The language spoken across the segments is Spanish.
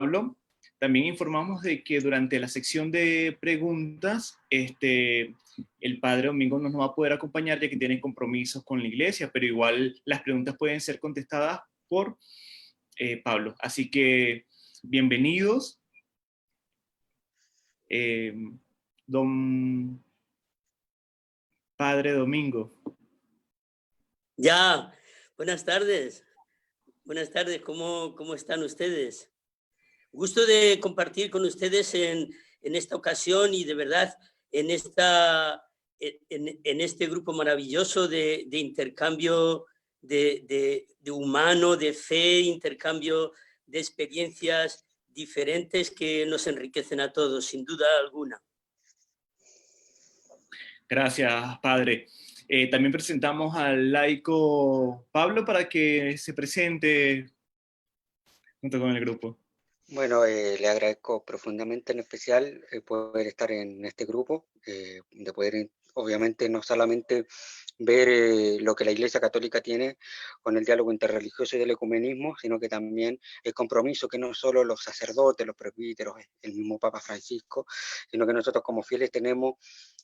Pablo. También informamos de que durante la sección de preguntas, el padre Domingo no nos va a poder acompañar ya que tiene compromisos con la iglesia, pero igual las preguntas pueden ser contestadas por Pablo. Así que bienvenidos, don Padre Domingo. Ya, buenas tardes. Buenas tardes, ¿cómo están ustedes? Gusto de compartir con ustedes en esta ocasión y de verdad en este grupo maravilloso de intercambio de humano, de fe, intercambio de experiencias diferentes que nos enriquecen a todos, sin duda alguna. Gracias, padre. También presentamos al laico Pablo para que se presente junto con el grupo. Bueno, le agradezco profundamente en especial poder estar en este grupo, de poder obviamente no solamente ver lo que la Iglesia Católica tiene con el diálogo interreligioso y del ecumenismo, sino que también el compromiso que no solo los sacerdotes, los presbíteros, el mismo Papa Francisco, sino que nosotros como fieles tenemos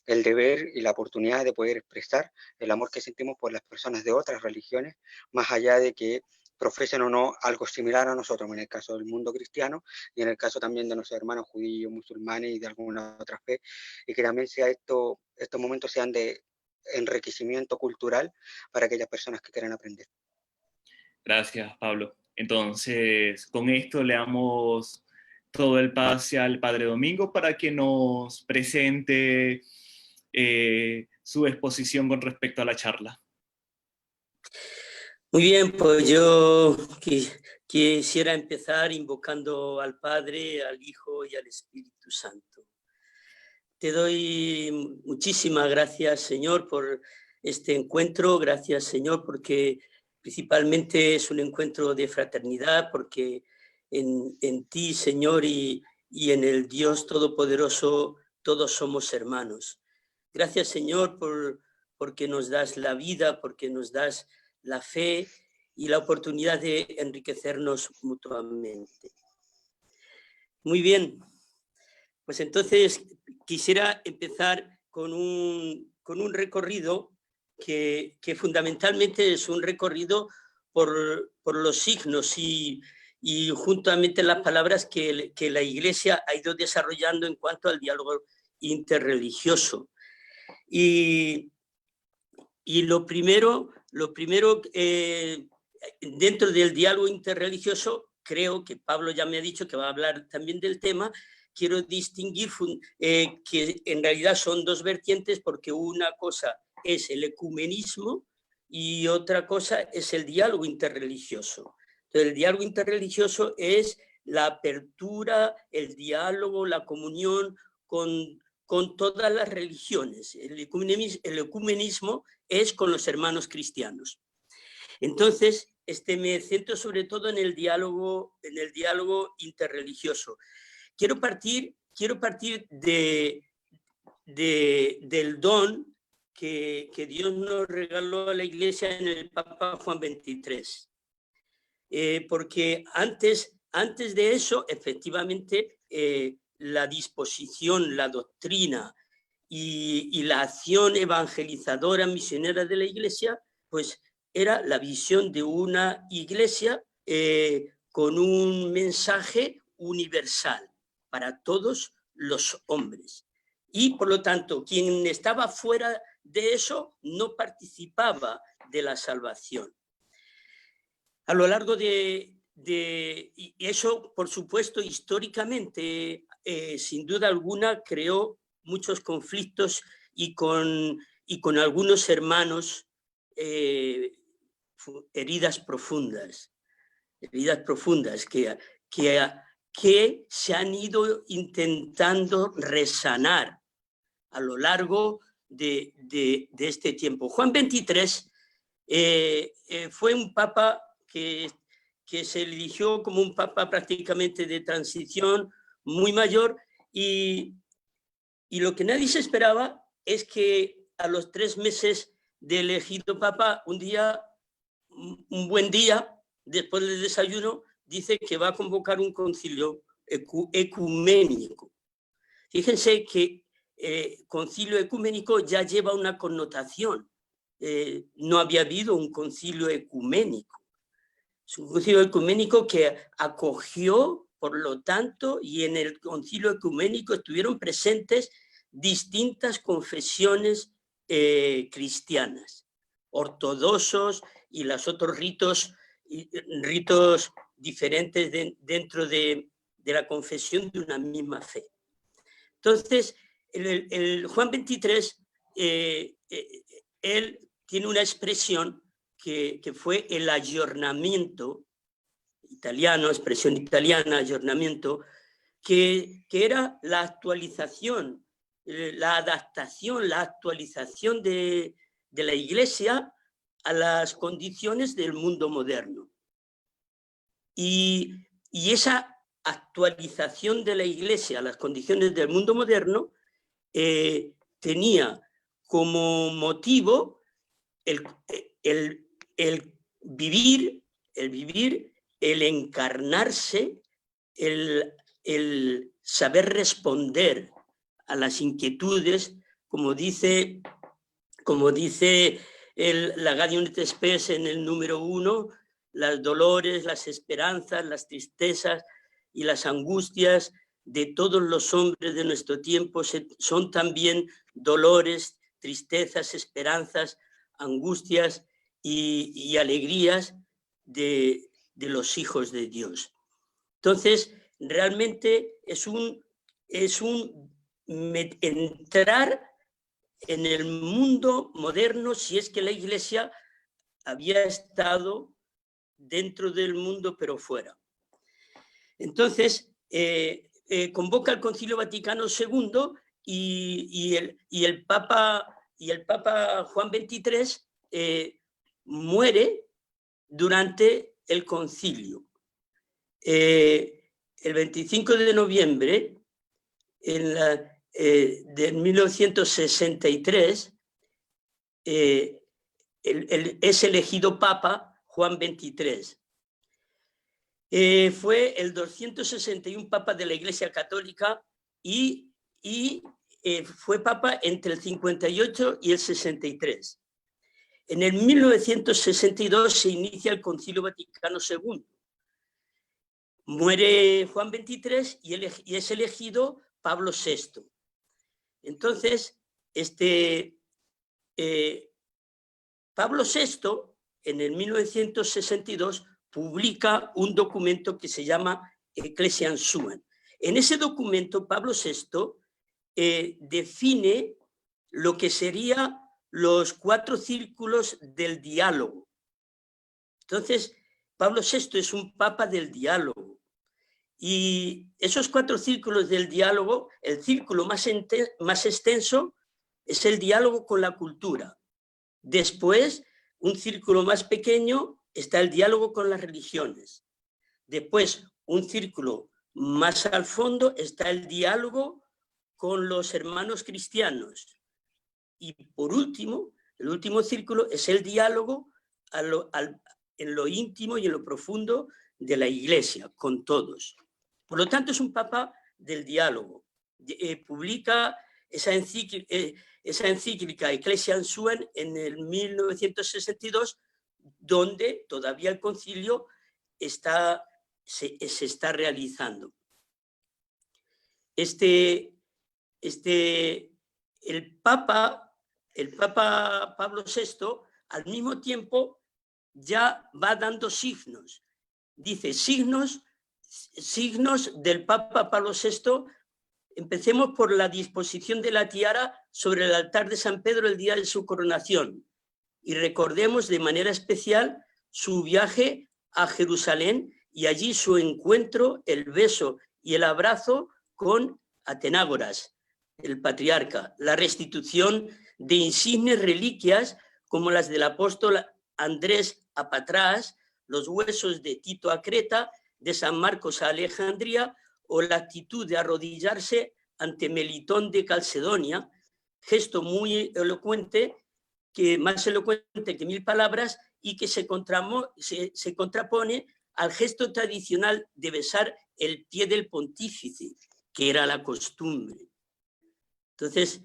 el deber y la oportunidad de poder expresar el amor que sentimos por las personas de otras religiones, más allá de que profesen o no algo similar a nosotros, en el caso del mundo cristiano y en el caso también de nuestros hermanos judíos, musulmanes y de alguna otra fe, y que también estos momentos sean de enriquecimiento cultural para aquellas personas que quieran aprender. Gracias, Pablo. Entonces, con esto le damos todo el pase al Padre Domingo para que nos presente su exposición con respecto a la charla. Muy bien, pues yo quisiera empezar invocando al Padre, al Hijo y al Espíritu Santo. Te doy muchísimas gracias, Señor, por este encuentro. Gracias, Señor, porque principalmente es un encuentro de fraternidad, porque en ti, Señor, y en el Dios Todopoderoso, todos somos hermanos. Gracias, Señor, porque nos das la vida, porque nos das la fe y la oportunidad de enriquecernos mutuamente. Muy bien, pues entonces quisiera empezar con un recorrido que fundamentalmente es un recorrido por los signos y juntamente las palabras que la Iglesia ha ido desarrollando en cuanto al diálogo interreligioso. Y lo primero dentro del diálogo interreligioso, creo que Pablo ya me ha dicho que va a hablar también del tema, quiero distinguir que en realidad son dos vertientes, porque una cosa es el ecumenismo y otra cosa es el diálogo interreligioso. Entonces, el diálogo interreligioso es la apertura, el diálogo, la comunión con todas las religiones. El ecumenismo es con los hermanos cristianos. Entonces, me centro sobre todo en el diálogo interreligioso. Quiero partir del don que Dios nos regaló a la Iglesia en el Papa Juan XXIII. Porque antes de eso, efectivamente, la disposición, la doctrina y la acción evangelizadora misionera de la Iglesia, pues era la visión de una Iglesia con un mensaje universal para todos los hombres. Y por lo tanto, quien estaba fuera de eso no participaba de la salvación. A lo largo y eso, por supuesto, históricamente, sin duda alguna, creó muchos conflictos y con algunos hermanos heridas profundas que se han ido intentando resanar a lo largo de este tiempo. Juan XXIII fue un papa que se eligió como un papa prácticamente de transición, muy mayor, y lo que nadie se esperaba es que a los 3 meses de elegido papa, un buen día, después del desayuno, dice que va a convocar un concilio ecuménico. Fíjense que concilio ecuménico ya lleva una connotación. No había habido un concilio ecuménico. Es un concilio ecuménico que acogió, por lo tanto, y en el concilio ecuménico estuvieron presentes distintas confesiones cristianas, ortodoxos y los otros ritos diferentes dentro de la confesión de una misma fe. Entonces, el Juan XXIII, él tiene una expresión que fue el ayornamiento, italiano, expresión italiana, ayornamiento, que era la actualización, la adaptación, la actualización de la Iglesia a las condiciones del mundo moderno. Y esa actualización de la Iglesia a las condiciones del mundo moderno tenía como motivo el vivir, el encarnarse, el saber responder a las inquietudes, como dice la Gaudium et Spes en el número 1, las dolores, las esperanzas, las tristezas y las angustias de todos los hombres de nuestro tiempo son también dolores, tristezas, esperanzas, angustias y alegrías de los hijos de Dios. Entonces, realmente es un entrar en el mundo moderno, si es que la Iglesia había estado dentro del mundo, pero fuera. Entonces, convoca el Concilio Vaticano II y el Papa Juan XXIII muere durante el concilio. El 25 de noviembre de 1963 es elegido Papa Juan XXIII. Fue el 261 Papa de la Iglesia Católica y fue Papa entre el 58 y el 63. En el 1962 se inicia el Concilio Vaticano II. Muere Juan XXIII y es elegido Pablo VI. Entonces, Pablo VI, en el 1962, publica un documento que se llama Ecclesiam Suam. En ese documento, Pablo VI define lo que serían los 4 círculos del diálogo. Entonces, Pablo VI es un papa del diálogo. Y esos 4 círculos del diálogo, el círculo más extenso es el diálogo con la cultura. Después, un círculo más pequeño está el diálogo con las religiones. Después, un círculo más al fondo está el diálogo con los hermanos cristianos. Y por último, el último círculo es el diálogo en lo íntimo y en lo profundo de la Iglesia, con todos. Por lo tanto, es un papa del diálogo. Publica esa encíclica Ecclesiam Suam en el 1962, donde todavía el concilio se está realizando. El Papa Pablo VI, al mismo tiempo, ya va dando signos. Dice, signos del Papa Pablo VI. Empecemos por la disposición de la tiara sobre el altar de San Pedro el día de su coronación. Y recordemos de manera especial su viaje a Jerusalén y allí su encuentro, el beso y el abrazo con Atenágoras, el patriarca, la restitución de insignes reliquias como las del apóstol Andrés a Patras, los huesos de Tito a Creta, de San Marcos a Alejandría, o la actitud de arrodillarse ante Melitón de Calcedonia, gesto muy elocuente, más elocuente que 1000 palabras, y que se contrapone al gesto tradicional de besar el pie del pontífice, que era la costumbre. Entonces,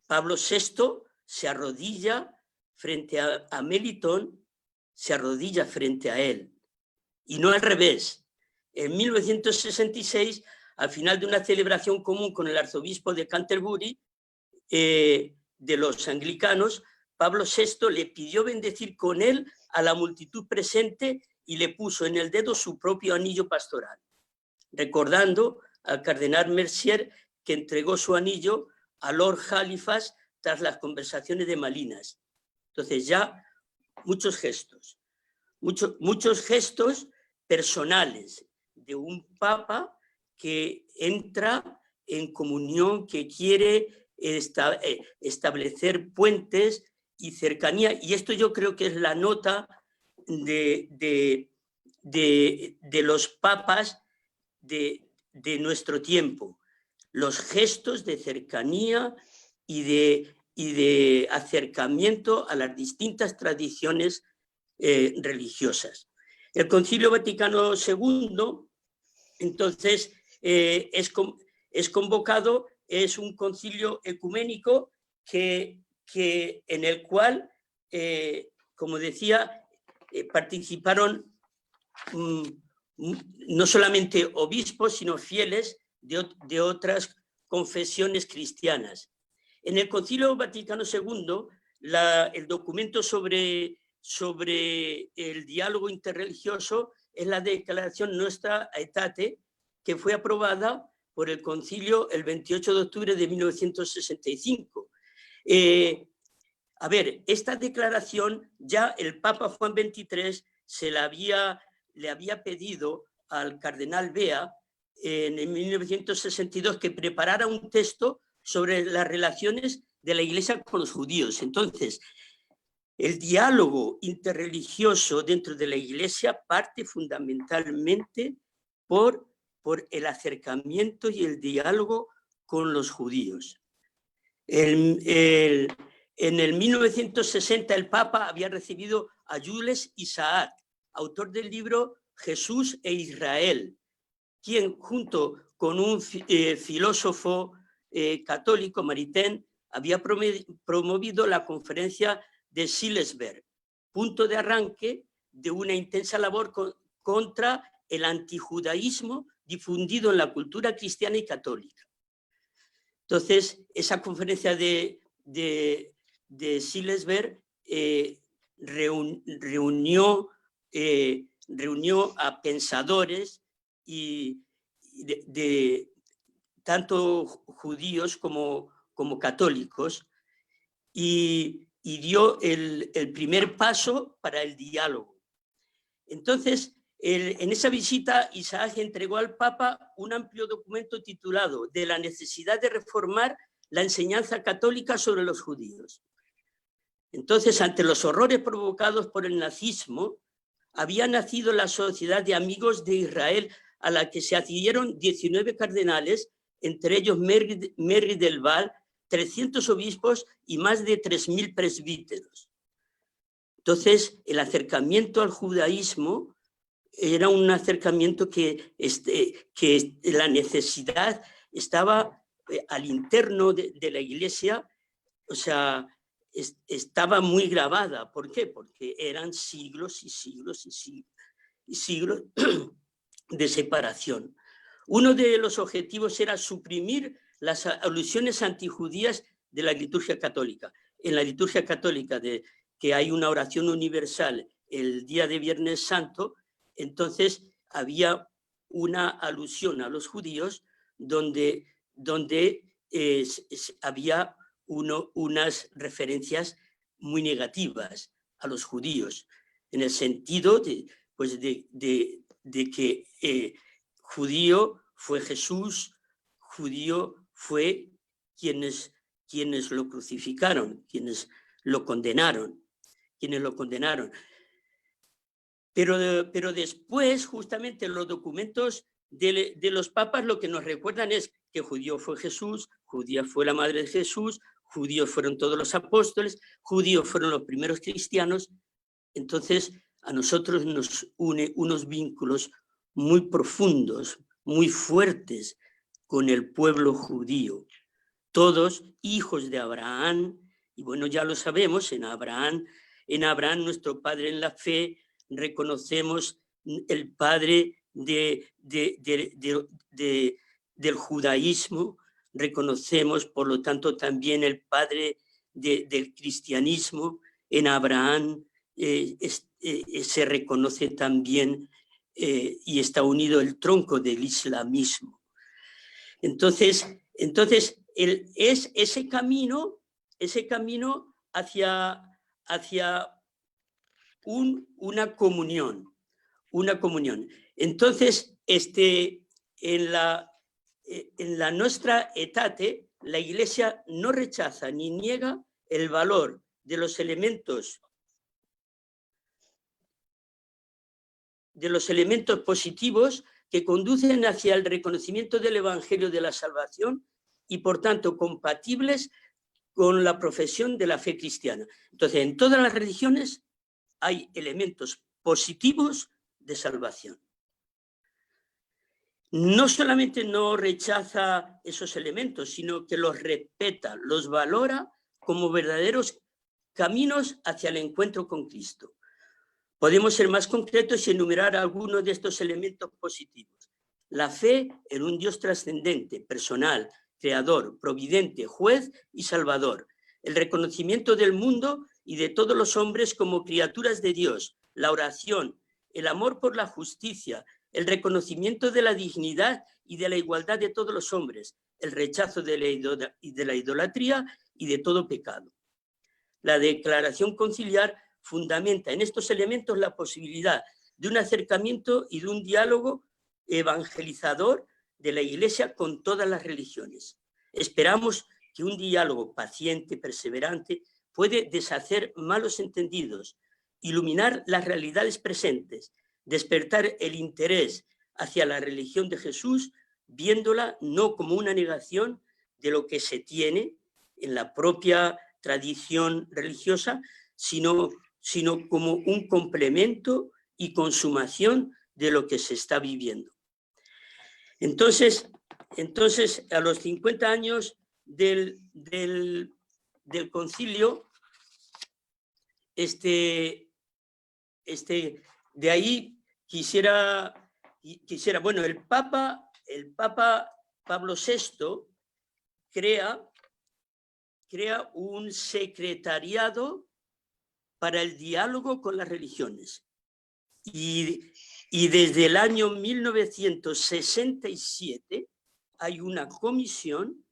Pablo VI se arrodilla frente a Melitón, se arrodilla frente a él, y no al revés. En 1966, al final de una celebración común con el arzobispo de Canterbury, de los anglicanos, Pablo VI le pidió bendecir con él a la multitud presente y le puso en el dedo su propio anillo pastoral, recordando al cardenal Mercier, que entregó su anillo a Lord Halifax tras las conversaciones de Malinas. Entonces ya muchos gestos personales de un papa que entra en comunión, que quiere establecer puentes y cercanía, y esto yo creo que es la nota de los papas de nuestro tiempo, los gestos de cercanía y de acercamiento a las distintas tradiciones religiosas. El Concilio Vaticano II, entonces, es convocado, es un concilio ecuménico en el cual, como decía, participaron no solamente obispos, sino fieles de otras confesiones cristianas. En el Concilio Vaticano II, el documento sobre el diálogo interreligioso es la Declaración Nostra Aetate, que fue aprobada por el Concilio el 28 de octubre de 1965. A ver, esta declaración ya el Papa Juan XXIII le había pedido al cardenal Bea en 1962 que preparara un texto sobre las relaciones de la Iglesia con los judíos. Entonces, el diálogo interreligioso dentro de la Iglesia parte fundamentalmente por el acercamiento y el diálogo con los judíos. En el 1960 el Papa había recibido a Jules Isaac, autor del libro Jesús e Israel, quien junto con un filósofo católico, Maritain, había promovido la conferencia de Silesberg, punto de arranque de una intensa labor contra el antijudaísmo difundido en la cultura cristiana y católica. Entonces, esa conferencia de Silesberg reunió a pensadores y de tanto judíos como católicos y dio el primer paso para el diálogo. Entonces, en esa visita, Isaac entregó al Papa un amplio documento titulado «De la necesidad de reformar la enseñanza católica sobre los judíos». Entonces, ante los horrores provocados por el nazismo, había nacido la Sociedad de Amigos de Israel, a la que se adhirieron 19 cardenales, entre ellos Merry del Val, 300 obispos y más de 3.000 presbíteros. Entonces, el acercamiento al judaísmo era un acercamiento que la necesidad estaba al interno de la Iglesia, o sea, estaba muy grabada. ¿Por qué? Porque eran siglos y siglos y siglos, y siglos de separación. Uno de los objetivos era suprimir las alusiones antijudías de la liturgia católica. En la liturgia católica, que hay una oración universal el día de Viernes Santo, entonces había una alusión a los judíos donde había unas referencias muy negativas a los judíos, en el sentido de que judío fue Jesús, judío fue quienes lo crucificaron, quienes lo condenaron. Pero después, justamente, los documentos de los papas lo que nos recuerdan es que judío fue Jesús, judía fue la madre de Jesús, judíos fueron todos los apóstoles, judíos fueron los primeros cristianos. Entonces, a nosotros nos une unos vínculos muy profundos, muy fuertes con el pueblo judío. Todos hijos de Abraham, y bueno, ya lo sabemos, en Abraham, nuestro padre en la fe, reconocemos el padre del judaísmo, reconocemos, por lo tanto, también el padre del cristianismo. En Abraham se reconoce también y está unido el tronco del islamismo. Entonces es ese camino hacia una comunión. Entonces, en la nostra etate, la Iglesia no rechaza ni niega el valor de los elementos positivos que conducen hacia el reconocimiento del Evangelio de la salvación y, por tanto, compatibles con la profesión de la fe cristiana. Entonces, en todas las religiones hay elementos positivos de salvación. No solamente no rechaza esos elementos, sino que los respeta, los valora como verdaderos caminos hacia el encuentro con Cristo. Podemos ser más concretos y enumerar algunos de estos elementos positivos. La fe en un Dios trascendente, personal, creador, providente, juez y salvador. El reconocimiento del mundo y de todos los hombres como criaturas de Dios. La oración, el amor por la justicia, el reconocimiento de la dignidad y de la igualdad de todos los hombres, el rechazo de la idolatría y de todo pecado. La declaración conciliar fundamenta en estos elementos la posibilidad de un acercamiento y de un diálogo evangelizador de la Iglesia con todas las religiones. Esperamos que un diálogo paciente, perseverante, puede deshacer malos entendidos, iluminar las realidades presentes, despertar el interés hacia la religión de Jesús, viéndola no como una negación de lo que se tiene en la propia tradición religiosa, sino como un complemento y consumación de lo que se está viviendo. Entonces a los 50 años del concilio, de ahí quisiera, bueno, el Papa Pablo VI crea un secretariado para el diálogo con las religiones. Y desde el año 1967 hay una comisión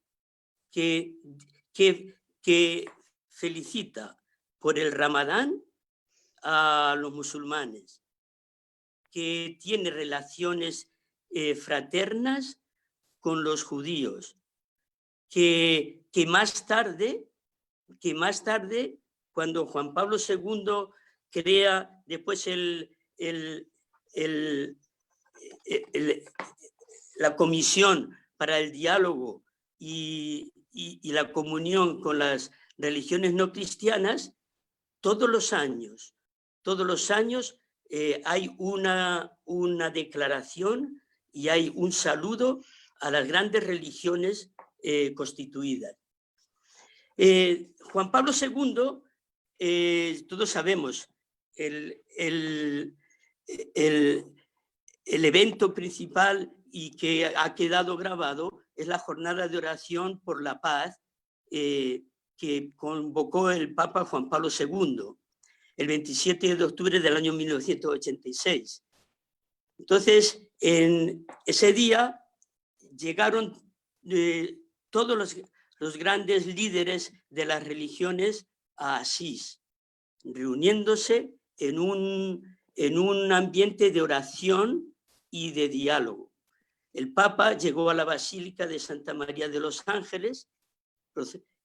que felicita por el Ramadán a los musulmanes, que tiene relaciones fraternas con los judíos, que más tarde, cuando Juan Pablo II crea después la comisión para el diálogo y la comunión con las religiones no cristianas, todos los años hay una declaración y hay un saludo a las grandes religiones constituidas. Juan Pablo II, todos sabemos, el evento principal y que ha quedado grabado es la jornada de oración por la paz que convocó el Papa Juan Pablo II el 27 de octubre del año 1986. Entonces, en ese día llegaron todos los grandes líderes de las religiones a Asís, reuniéndose en un ambiente de oración y de diálogo. El Papa llegó a la Basílica de Santa María de los Ángeles.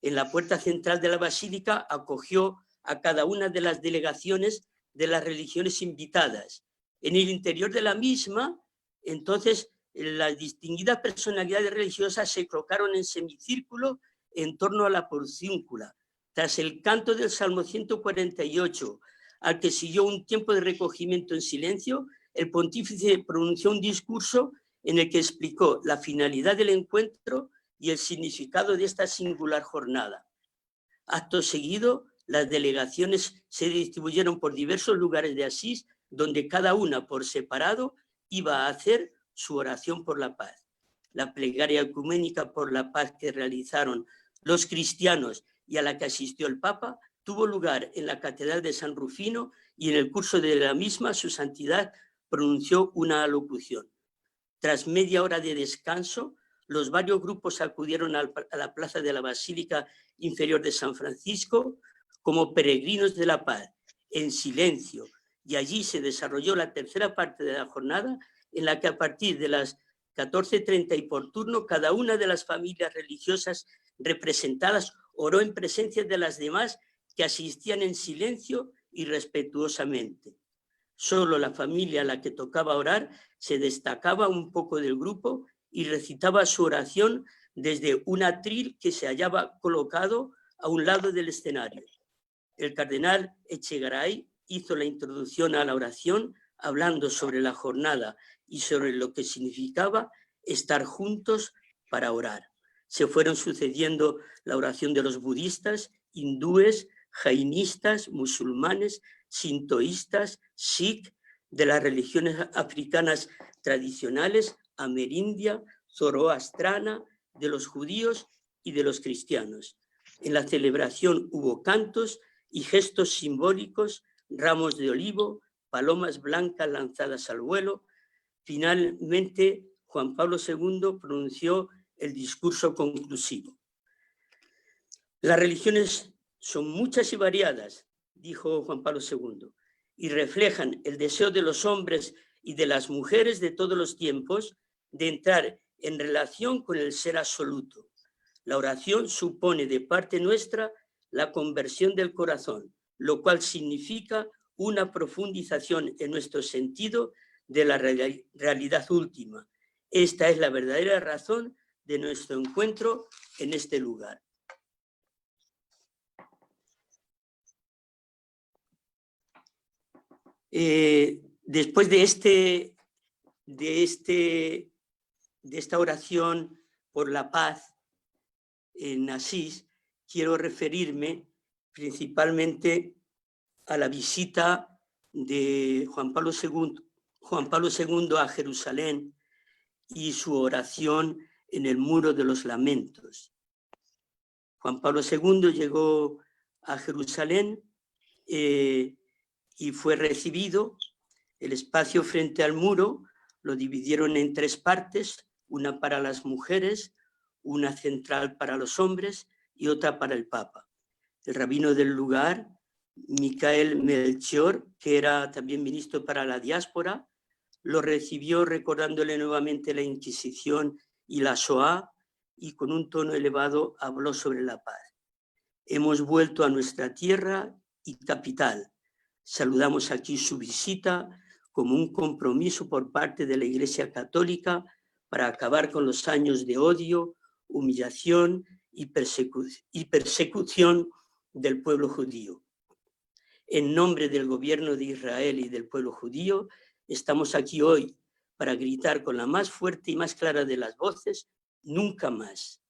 En la puerta central de la Basílica acogió a cada una de las delegaciones de las religiones invitadas. En el interior de la misma, entonces, las distinguidas personalidades religiosas se colocaron en semicírculo en torno a la porciúncula, tras el canto del Salmo 148, al que siguió un tiempo de recogimiento en silencio, el pontífice pronunció un discurso en el que explicó la finalidad del encuentro y el significado de esta singular jornada. Acto seguido, las delegaciones se distribuyeron por diversos lugares de Asís, donde cada una por separado iba a hacer su oración por la paz. La plegaria ecuménica por la paz que realizaron los cristianos y a la que asistió el Papa tuvo lugar en la Catedral de San Rufino, y en el curso de la misma su santidad pronunció una alocución. Tras media hora de descanso, los varios grupos acudieron a la plaza de la Basílica Inferior de San Francisco como peregrinos de la paz, en silencio, y allí se desarrolló la tercera parte de la jornada, en la que a partir de las 14:30 y por turno, cada una de las familias religiosas representadas oró en presencia de las demás, que asistían en silencio y respetuosamente. Solo la familia a la que tocaba orar se destacaba un poco del grupo y recitaba su oración desde un atril que se hallaba colocado a un lado del escenario. El cardenal Echegaray hizo la introducción a la oración, hablando sobre la jornada y sobre lo que significaba estar juntos para orar. Se fueron sucediendo la oración de los budistas, hindúes, jainistas, musulmanes, sintoístas, sikh, de las religiones africanas tradicionales, amerindia, zoroastrana, de los judíos y de los cristianos. En la celebración hubo cantos y gestos simbólicos, ramos de olivo, palomas blancas lanzadas al vuelo. Finalmente, Juan Pablo II pronunció el discurso conclusivo. Las religiones son muchas y variadas, dijo Juan Pablo II, y reflejan el deseo de los hombres y de las mujeres de todos los tiempos de entrar en relación con el ser absoluto. La oración supone de parte nuestra la conversión del corazón, lo cual significa una profundización en nuestro sentido de la realidad última. Esta es la verdadera razón de nuestro encuentro en este lugar. Después de esta oración por la paz en Asís, quiero referirme principalmente a la visita de Juan Pablo II a Jerusalén y su oración en el Muro de los Lamentos. Juan Pablo II llegó a Jerusalén y fue recibido. El espacio frente al muro lo dividieron en 3 partes, una para las mujeres, una central para los hombres y otra para el Papa. El rabino del lugar, Michael Melchior, que era también ministro para la diáspora, lo recibió recordándole nuevamente la Inquisición y la Shoah, y con un tono elevado habló sobre la paz. Hemos vuelto a nuestra tierra y capital. Saludamos aquí su visita como un compromiso por parte de la Iglesia Católica para acabar con los años de odio, humillación y persecución del pueblo judío. En nombre del gobierno de Israel y del pueblo judío, estamos aquí hoy para gritar con la más fuerte y más clara de las voces: nunca más.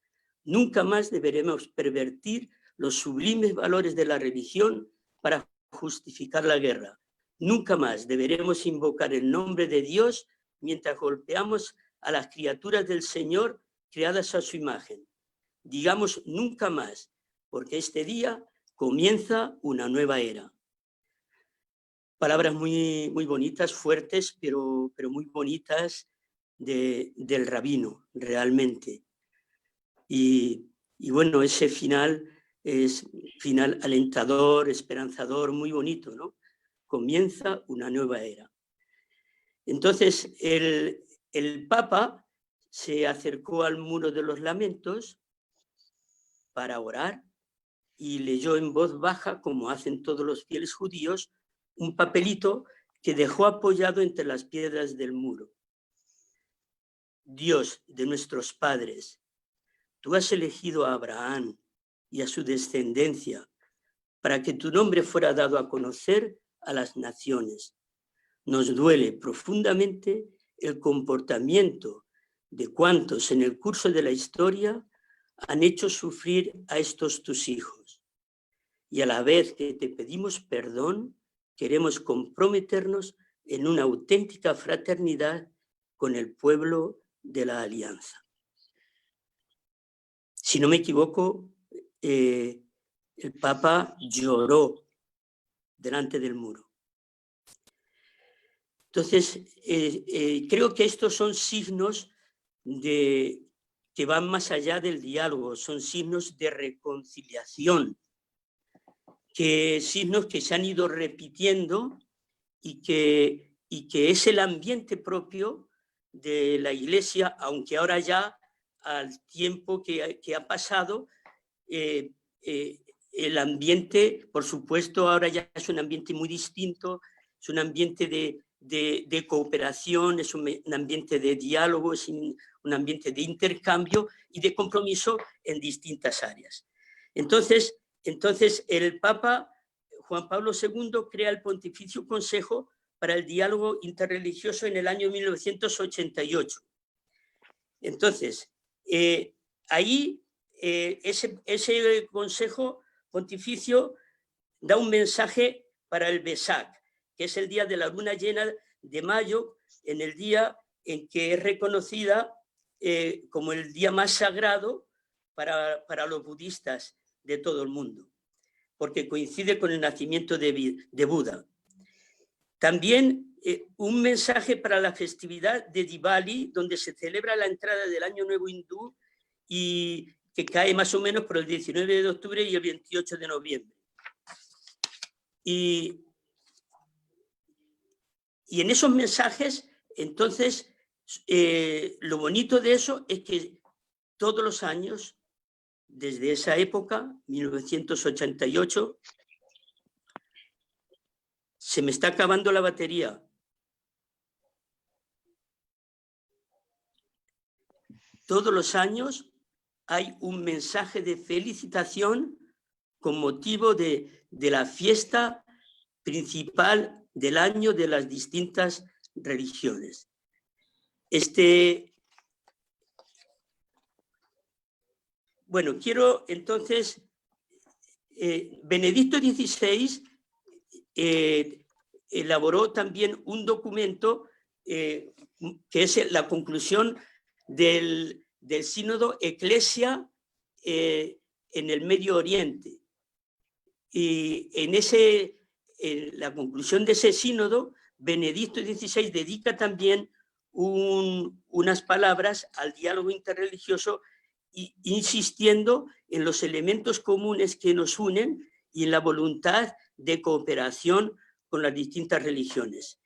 Nunca más deberemos pervertir los sublimes valores de la religión para justificar la guerra. Nunca más deberemos invocar el nombre de Dios mientras golpeamos a las criaturas del Señor creadas a su imagen. Digamos nunca más, porque este día comienza una nueva era. Palabras muy bonitas, fuertes, pero muy bonitas del rabino, realmente. Y bueno, ese final es final alentador, esperanzador, muy bonito, ¿no? Comienza una nueva era. Entonces, el Papa se acercó al Muro de los Lamentos para orar y leyó en voz baja, como hacen todos los fieles judíos, un papelito que dejó apoyado entre las piedras del muro. Dios de nuestros padres, tú has elegido a Abraham y a su descendencia para que tu nombre fuera dado a conocer a las naciones. nos duele profundamente el comportamiento de cuantos en el curso de la historia han hecho sufrir a estos tus hijos. Y a la vez que te pedimos perdón, queremos comprometernos en una auténtica fraternidad con el pueblo de la Alianza. Si no me equivoco, el Papa lloró delante del muro. Entonces, creo que estos son signos que van más allá del diálogo, son signos de reconciliación, signos que se han ido repitiendo y que es el ambiente propio de la Iglesia, aunque ahora ya al tiempo que ha pasado, el ambiente, por supuesto, ahora ya es un ambiente muy distinto, es un ambiente de cooperación, es un ambiente de diálogo, es un ambiente de intercambio y de compromiso en distintas áreas. Entonces el Papa Juan Pablo II crea el Pontificio Consejo para el Diálogo Interreligioso en el año 1988. Entonces, ahí ese Consejo Pontificio da un mensaje para el Vesak, que es el día de la luna llena de mayo, en el día en que es reconocida como el día más sagrado para los budistas de todo el mundo, porque coincide con el nacimiento de Buda. También un mensaje para la festividad de Diwali, donde se celebra la entrada del Año Nuevo Hindú y que cae más o menos por el 19 de octubre y el 28 de noviembre. Y en esos mensajes, entonces, lo bonito de eso es que todos los años, desde esa época, 1988, se me está acabando la batería. Todos los años hay un mensaje de felicitación con motivo de la fiesta principal del año de las distintas religiones. Bueno, quiero entonces, Benedicto XVI elaboró también un documento que es la conclusión del sínodo Eclesia en el Medio Oriente. Y en la conclusión de ese sínodo, Benedicto XVI dedica también unas palabras al diálogo interreligioso, insistiendo en los elementos comunes que nos unen y en la voluntad de cooperación con las distintas religiones.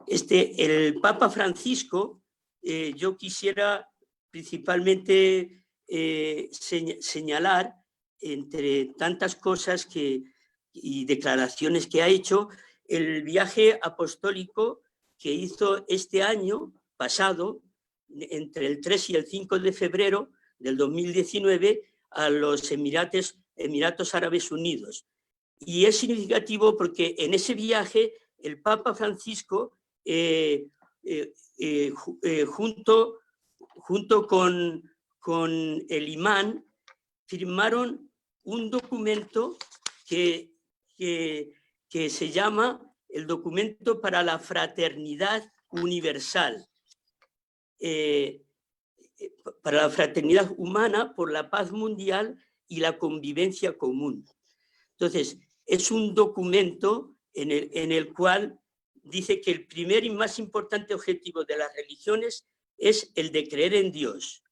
El Papa Francisco, yo quisiera principalmente señalar, entre tantas cosas y declaraciones que ha hecho, el viaje apostólico que hizo este año pasado, entre el 3 y el 5 de febrero del 2019, a los Emiratos Árabes Unidos. Y es significativo porque en ese viaje el Papa Francisco, junto con el imán, firmaron un documento que se llama el Documento para la Fraternidad Universal, para la fraternidad humana por la paz mundial y la convivencia común. Entonces, es un documento en el cual dice que el primer y más importante objetivo de las religiones es el de creer en Dios,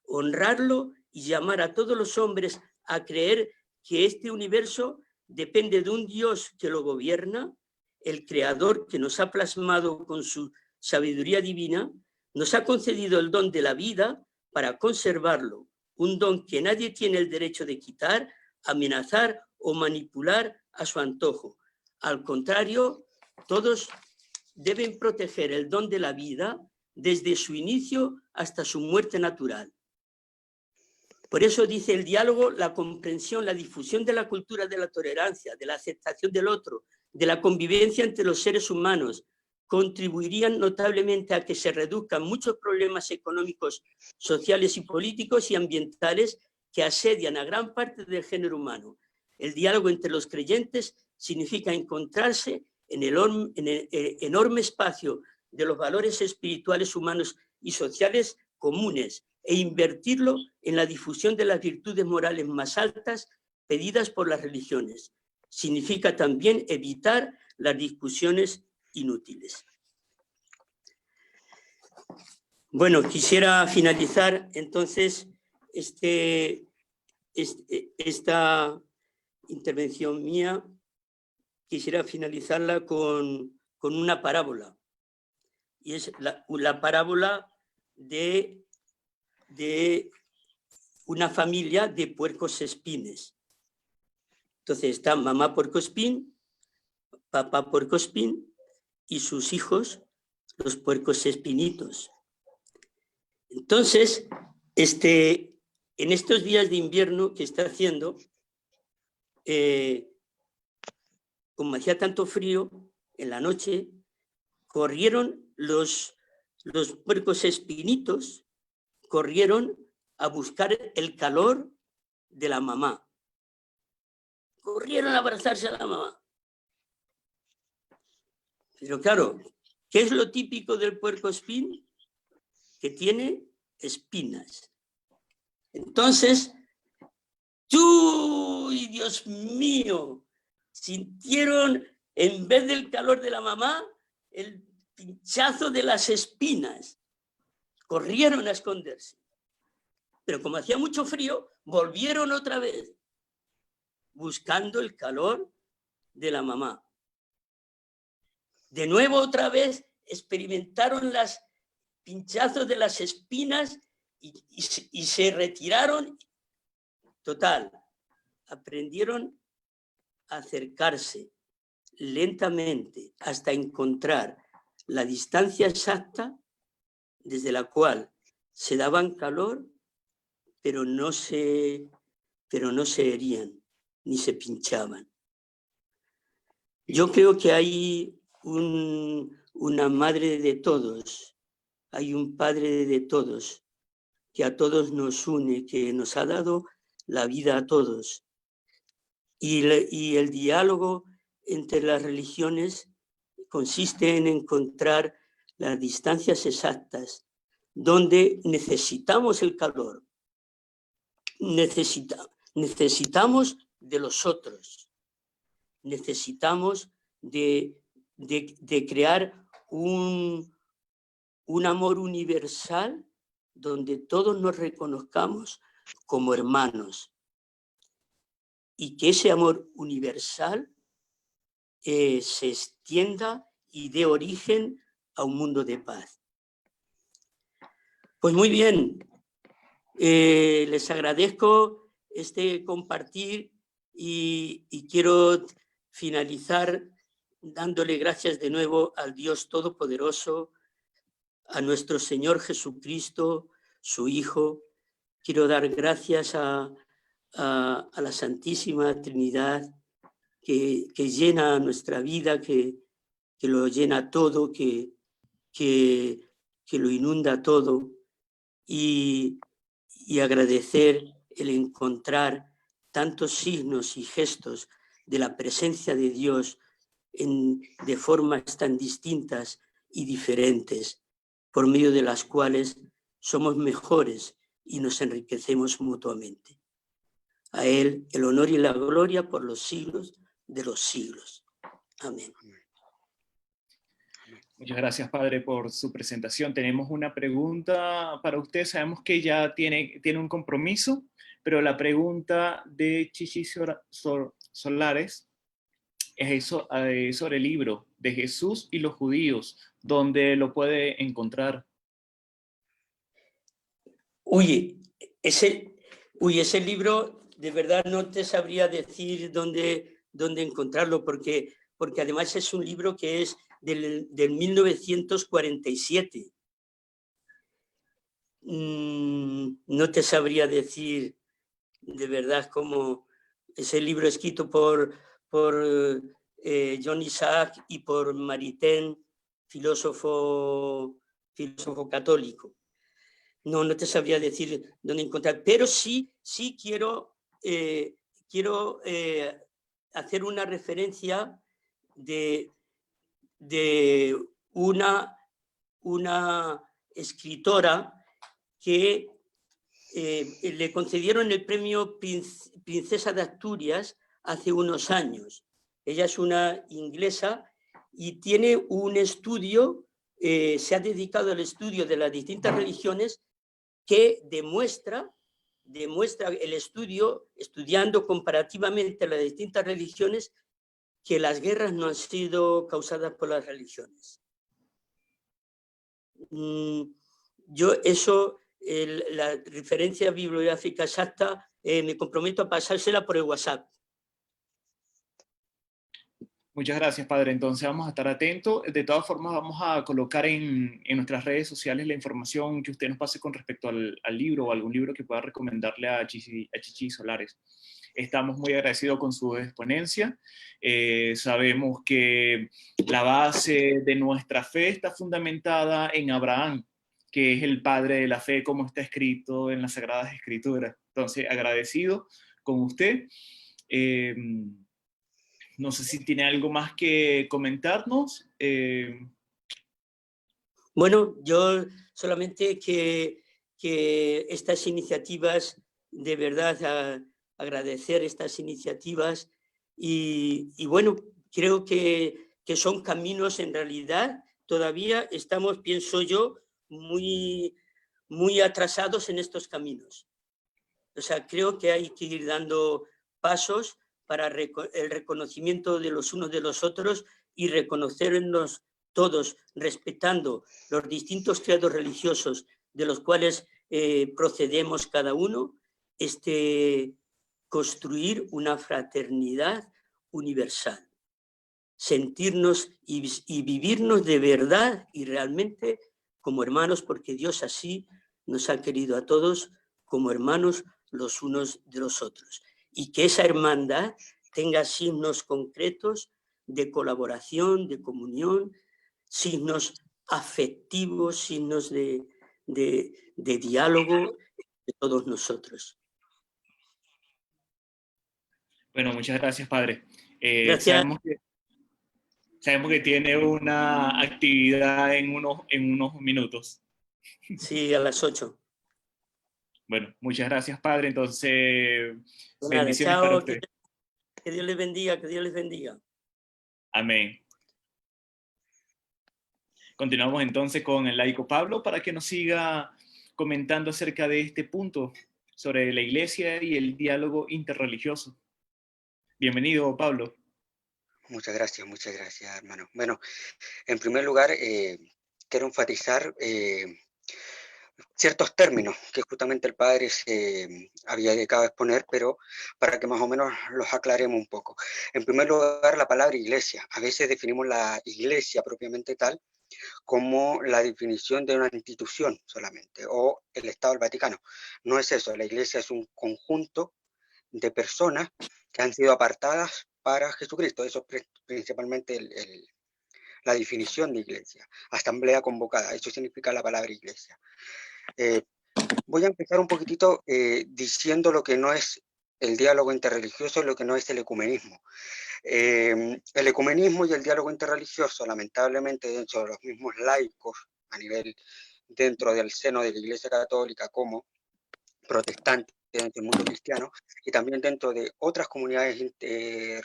honrarlo y llamar a todos los hombres a creer que este universo depende de un Dios que lo gobierna, el Creador que nos ha plasmado con su sabiduría divina, nos ha concedido el don de la vida para conservarlo, un don que nadie tiene el derecho de quitar, amenazar o manipular a su antojo. Al contrario, todos deben proteger el don de la vida desde su inicio hasta su muerte natural. Por eso dice el diálogo, la comprensión, la difusión de la cultura de la tolerancia, de la aceptación del otro, de la convivencia entre los seres humanos, contribuirían notablemente a que se reduzcan muchos problemas económicos, sociales y políticos y ambientales que asedian a gran parte del género humano. El diálogo entre los creyentes significa encontrarse en el enorme espacio de los valores espirituales, humanos y sociales comunes e invertirlo en la difusión de las virtudes morales más altas pedidas por las religiones. Significa también evitar las discusiones inútiles. Bueno, quisiera finalizar entonces esta intervención mía, quisiera finalizarla con una parábola. Y es la parábola de una familia de puercoespines. Entonces está mamá puercoespín, papá puercoespín y sus hijos, los puercoespinitos. Entonces, en estos días de invierno que está haciendo, como hacía tanto frío, en la noche corrieron los puercoespinitos, corrieron a buscar el calor de la mamá. Corrieron a abrazarse a la mamá. Pero claro, ¿qué es lo típico del puercoespín? Que tiene espinas. Entonces, ¡uy, Dios mío! Sintieron, en vez del calor de la mamá, el pinchazo de las espinas. Corrieron a esconderse. Pero como hacía mucho frío, volvieron otra vez, buscando el calor de la mamá. De nuevo otra vez experimentaron los pinchazos de las espinas y se retiraron. Total, aprendieron a acercarse lentamente hasta encontrar la distancia exacta desde la cual se daban calor, pero no se herían ni se pinchaban. Yo creo que hay una madre de todos, hay un padre de todos, que a todos nos une, que nos ha dado la vida a todos. Y el diálogo entre las religiones consiste en encontrar las distancias exactas, donde necesitamos el calor, necesitamos de los otros, necesitamos de crear un amor universal donde todos nos reconozcamos como hermanos y que ese amor universal se extienda y dé origen a un mundo de paz. Pues muy bien, les agradezco este compartir y quiero finalizar dándole gracias de nuevo al Dios Todopoderoso, a nuestro Señor Jesucristo, su Hijo. Quiero dar gracias a la Santísima Trinidad que llena nuestra vida, que lo llena todo, que lo inunda todo, y agradecer el encontrar tantos signos y gestos de la presencia de Dios de formas tan distintas y diferentes, por medio de las cuales somos mejores y nos enriquecemos mutuamente. A Él el honor y la gloria por los siglos de los siglos. Amén. Muchas gracias, Padre, por su presentación. Tenemos una pregunta para usted. Sabemos que ya tiene un compromiso, pero la pregunta de Chichi Solares es sobre el libro de Jesús y los judíos, ¿dónde lo puede encontrar? Ese libro, de verdad no te sabría decir dónde encontrarlo, porque además es un libro que es del 1947. No te sabría decir de verdad cómo ese libro escrito por John Isaac y por Maritain filósofo católico. No te sabría decir dónde encontrar, pero sí quiero hacer una referencia de una escritora que le concedieron el premio Princesa de Asturias hace unos años. Ella es una inglesa y tiene un estudio, se ha dedicado al estudio de las distintas religiones, que demuestra el estudio, estudiando comparativamente las distintas religiones, que las guerras no han sido causadas por las religiones. Yo eso, la referencia bibliográfica exacta, me comprometo a pasársela por el WhatsApp. Muchas gracias, padre. Entonces vamos a estar atentos. De todas formas, vamos a colocar en nuestras redes sociales la información que usted nos pase con respecto al libro o algún libro que pueda recomendarle a Chichi Solares. Estamos muy agradecidos con su exponencia. Sabemos que la base de nuestra fe está fundamentada en Abraham, que es el padre de la fe, como está escrito en las Sagradas Escrituras. Entonces, agradecido con usted. No sé si tiene algo más que comentarnos. Bueno, yo solamente que estas iniciativas, de verdad, agradecer estas iniciativas y bueno, creo que son caminos, en realidad, todavía estamos, pienso yo, muy atrasados en estos caminos. O sea, creo que hay que ir dando pasos para el reconocimiento de los unos de los otros y reconocernos todos, respetando los distintos credos religiosos de los cuales procedemos cada uno, construir una fraternidad universal, sentirnos y vivirnos de verdad y realmente como hermanos, porque Dios así nos ha querido a todos como hermanos los unos de los otros. Y que esa hermandad tenga signos concretos de colaboración, de comunión, signos afectivos, signos de diálogo de todos nosotros. Bueno, muchas gracias, padre. Gracias. Sabemos que tiene una actividad en unos minutos. Sí, a las 8. Bueno, muchas gracias, padre. Entonces, Nada, bendiciones para chao, usted. que Dios les bendiga, que Dios les bendiga. Amén. Continuamos entonces con el laico Pablo para que nos siga comentando acerca de este punto sobre la iglesia y el diálogo interreligioso. Bienvenido, Pablo. Muchas gracias, hermano. Bueno, en primer lugar, quiero enfatizar ciertos términos que justamente el padre se había dedicado a exponer, pero para que más o menos los aclaremos un poco. En primer lugar, la palabra iglesia. A veces definimos la iglesia propiamente tal como la definición de una institución solamente, o el Estado del Vaticano. No es eso, la iglesia es un conjunto de personas que han sido apartadas para Jesucristo. Eso es principalmente la definición de iglesia. Asamblea convocada, eso significa la palabra iglesia. Voy a empezar un poquitito diciendo lo que no es el diálogo interreligioso y lo que no es el ecumenismo. El ecumenismo y el diálogo interreligioso, lamentablemente, dentro de los mismos laicos, a nivel dentro del seno de la Iglesia Católica como protestante dentro del mundo cristiano, y también dentro de otras comunidades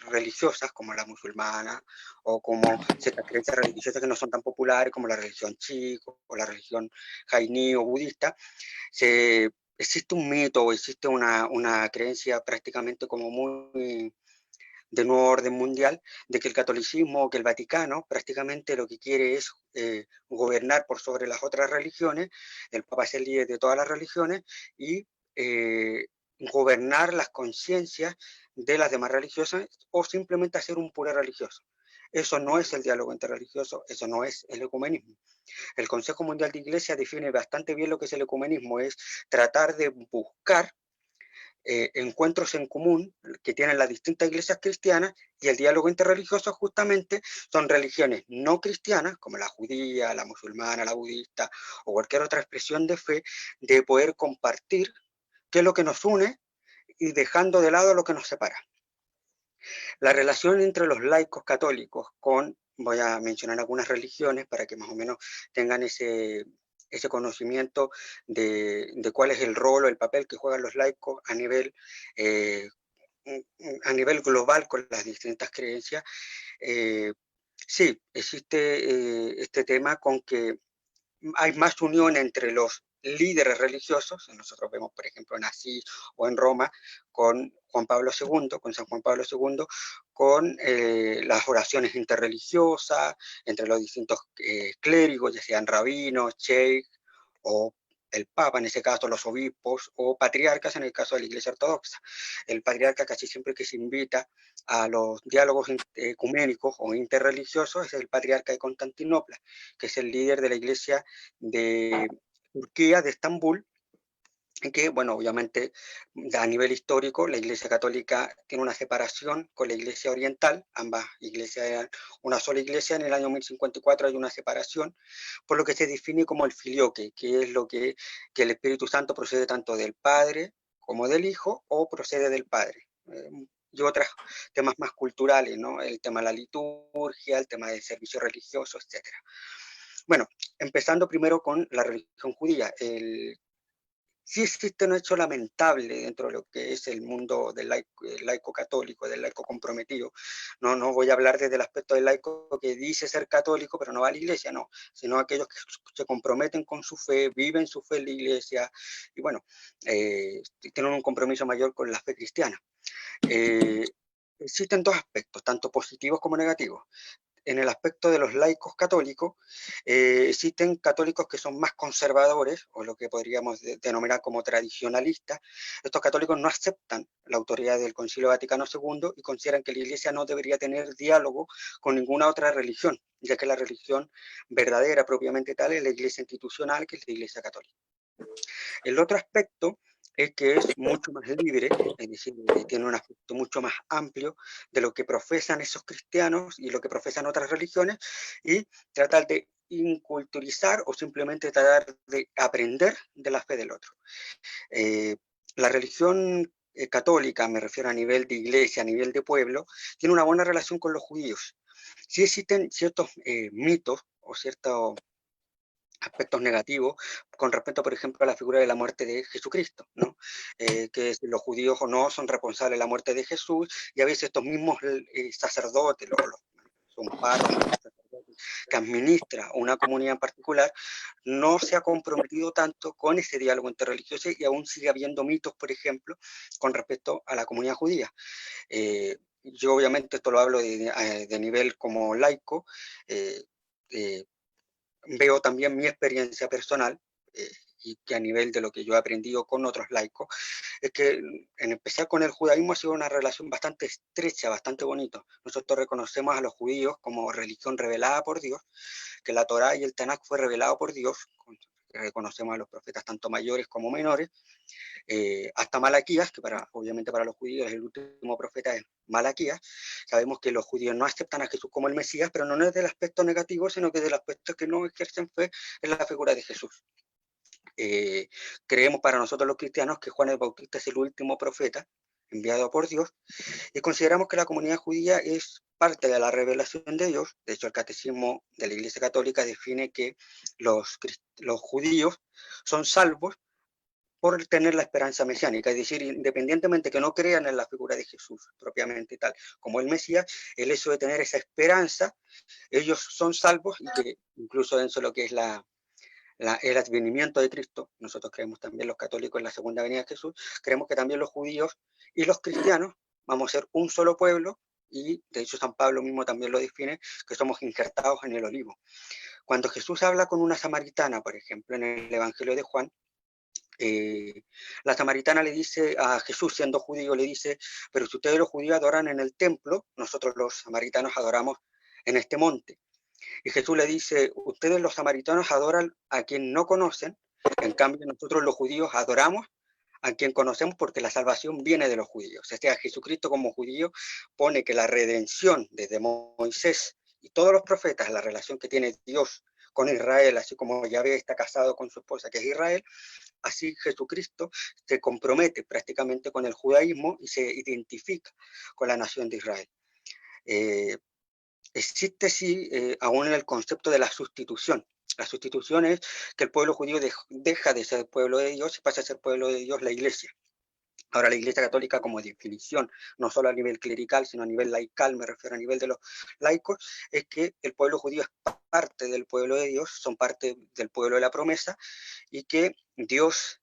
religiosas como la musulmana o como ciertas creencias religiosas que no son tan populares como la religión Sikh o la religión jainí o budista, existe un mito o existe una creencia prácticamente como muy de nuevo orden mundial, de que el catolicismo o que el Vaticano prácticamente lo que quiere es gobernar por sobre las otras religiones, el Papa es el líder de todas las religiones, y gobernar las conciencias de las demás religiosas o simplemente hacer un pura religioso. Eso no es el diálogo interreligioso, eso no es el ecumenismo. El Consejo Mundial de Iglesia define bastante bien lo que es el ecumenismo, es tratar de buscar encuentros en común que tienen las distintas iglesias cristianas, y el diálogo interreligioso justamente son religiones no cristianas, como la judía, la musulmana, la budista o cualquier otra expresión de fe, de poder compartir qué es lo que nos une y dejando de lado lo que nos separa. La relación entre los laicos católicos con, voy a mencionar algunas religiones para que más o menos tengan ese conocimiento de cuál es el rol o el papel que juegan los laicos a nivel global con las distintas creencias. Sí, existe este tema con que hay más unión entre los líderes religiosos. Nosotros vemos, por ejemplo, en Asís o en Roma, con Juan Pablo II, con San Juan Pablo II, con las oraciones interreligiosas entre los distintos clérigos, ya sean rabinos, sheikh o el Papa, en ese caso los obispos, o patriarcas en el caso de la Iglesia Ortodoxa. El patriarca casi siempre que se invita a los diálogos ecuménicos o interreligiosos es el patriarca de Constantinopla, que es el líder de la Iglesia de Turquía, de Estambul, que, bueno, obviamente a nivel histórico la Iglesia Católica tiene una separación con la Iglesia Oriental, ambas iglesias eran una sola iglesia. En el año 1054 hay una separación, por lo que se define como el filioque, que es lo que el Espíritu Santo procede tanto del Padre como del Hijo, o procede del Padre. Y otros temas más culturales, ¿no? El tema de la liturgia, el tema del servicio religioso, etc. Bueno, empezando primero con la religión judía. Sí existe un hecho lamentable dentro de lo que es el mundo del laico católico, del laico comprometido. No voy a hablar desde el aspecto del laico que dice ser católico, pero no va a la iglesia, no, sino aquellos que se comprometen con su fe, viven su fe en la iglesia, y bueno, tienen un compromiso mayor con la fe cristiana. Existen dos aspectos, tanto positivos como negativos. En el aspecto de los laicos católicos, existen católicos que son más conservadores, o lo que podríamos denominar como tradicionalistas. Estos católicos no aceptan la autoridad del Concilio Vaticano II y consideran que la Iglesia no debería tener diálogo con ninguna otra religión, ya que la religión verdadera, propiamente tal, es la Iglesia institucional, que es la Iglesia católica. El otro aspecto es que es mucho más libre, es decir, tiene un aspecto mucho más amplio de lo que profesan esos cristianos y lo que profesan otras religiones, y tratar de inculturizar o simplemente tratar de aprender de la fe del otro. La religión católica, me refiero a nivel de iglesia, a nivel de pueblo, tiene una buena relación con los judíos. Sí existen ciertos mitos o ciertos aspectos negativos con respecto, por ejemplo, a la figura de la muerte de Jesucristo, ¿no? Que si los judíos o no son responsables de la muerte de Jesús, y a veces estos mismos sacerdotes, son párrocos, que administra una comunidad en particular, no se ha comprometido tanto con ese diálogo interreligioso, y aún sigue habiendo mitos, por ejemplo, con respecto a la comunidad judía. Yo obviamente esto lo hablo de nivel como laico. Veo también mi experiencia personal, y que a nivel de lo que yo he aprendido con otros laicos, es que en especial con el judaísmo ha sido una relación bastante estrecha, bastante bonita. Nosotros reconocemos a los judíos como religión revelada por Dios, que la Torá y el Tanakh fue revelado por Dios. Reconocemos a los profetas tanto mayores como menores, hasta Malaquías, que obviamente para los judíos el último profeta es Malaquías. Sabemos que los judíos no aceptan a Jesús como el Mesías, pero no es del aspecto negativo, sino que del aspecto que no ejercen fe en la figura de Jesús. Creemos para nosotros los cristianos que Juan el Bautista es el último profeta enviado por Dios, y consideramos que la comunidad judía es parte de la revelación de Dios. De hecho, el catecismo de la Iglesia Católica define que los judíos son salvos por tener la esperanza mesiánica, es decir, independientemente que no crean en la figura de Jesús propiamente tal como el Mesías, el hecho de tener esa esperanza, ellos son salvos, y que incluso dentro de lo que es el advenimiento de Cristo, nosotros creemos también los católicos en la segunda venida de Jesús, creemos que también los judíos y los cristianos vamos a ser un solo pueblo, y de hecho San Pablo mismo también lo define, que somos injertados en el olivo. Cuando Jesús habla con una samaritana, por ejemplo, en el Evangelio de Juan, la samaritana le dice a Jesús, siendo judío, le dice: pero si ustedes los judíos adoran en el templo, nosotros los samaritanos adoramos en este monte. Y Jesús le dice: ustedes los samaritanos adoran a quien no conocen, en cambio nosotros los judíos adoramos a quien conocemos porque la salvación viene de los judíos. O sea, Jesucristo como judío pone que la redención desde Moisés y todos los profetas, la relación que tiene Dios con Israel, así como Yahvé está casado con su esposa que es Israel, así Jesucristo se compromete prácticamente con el judaísmo y se identifica con la nación de Israel. Existe sí aún el concepto de la sustitución. La sustitución es que el pueblo judío deja de ser pueblo de Dios y pasa a ser pueblo de Dios la iglesia. Ahora, la Iglesia Católica como definición, no solo a nivel clerical, sino a nivel laical, me refiero a nivel de los laicos, es que el pueblo judío es parte del pueblo de Dios, son parte del pueblo de la promesa, y que Dios,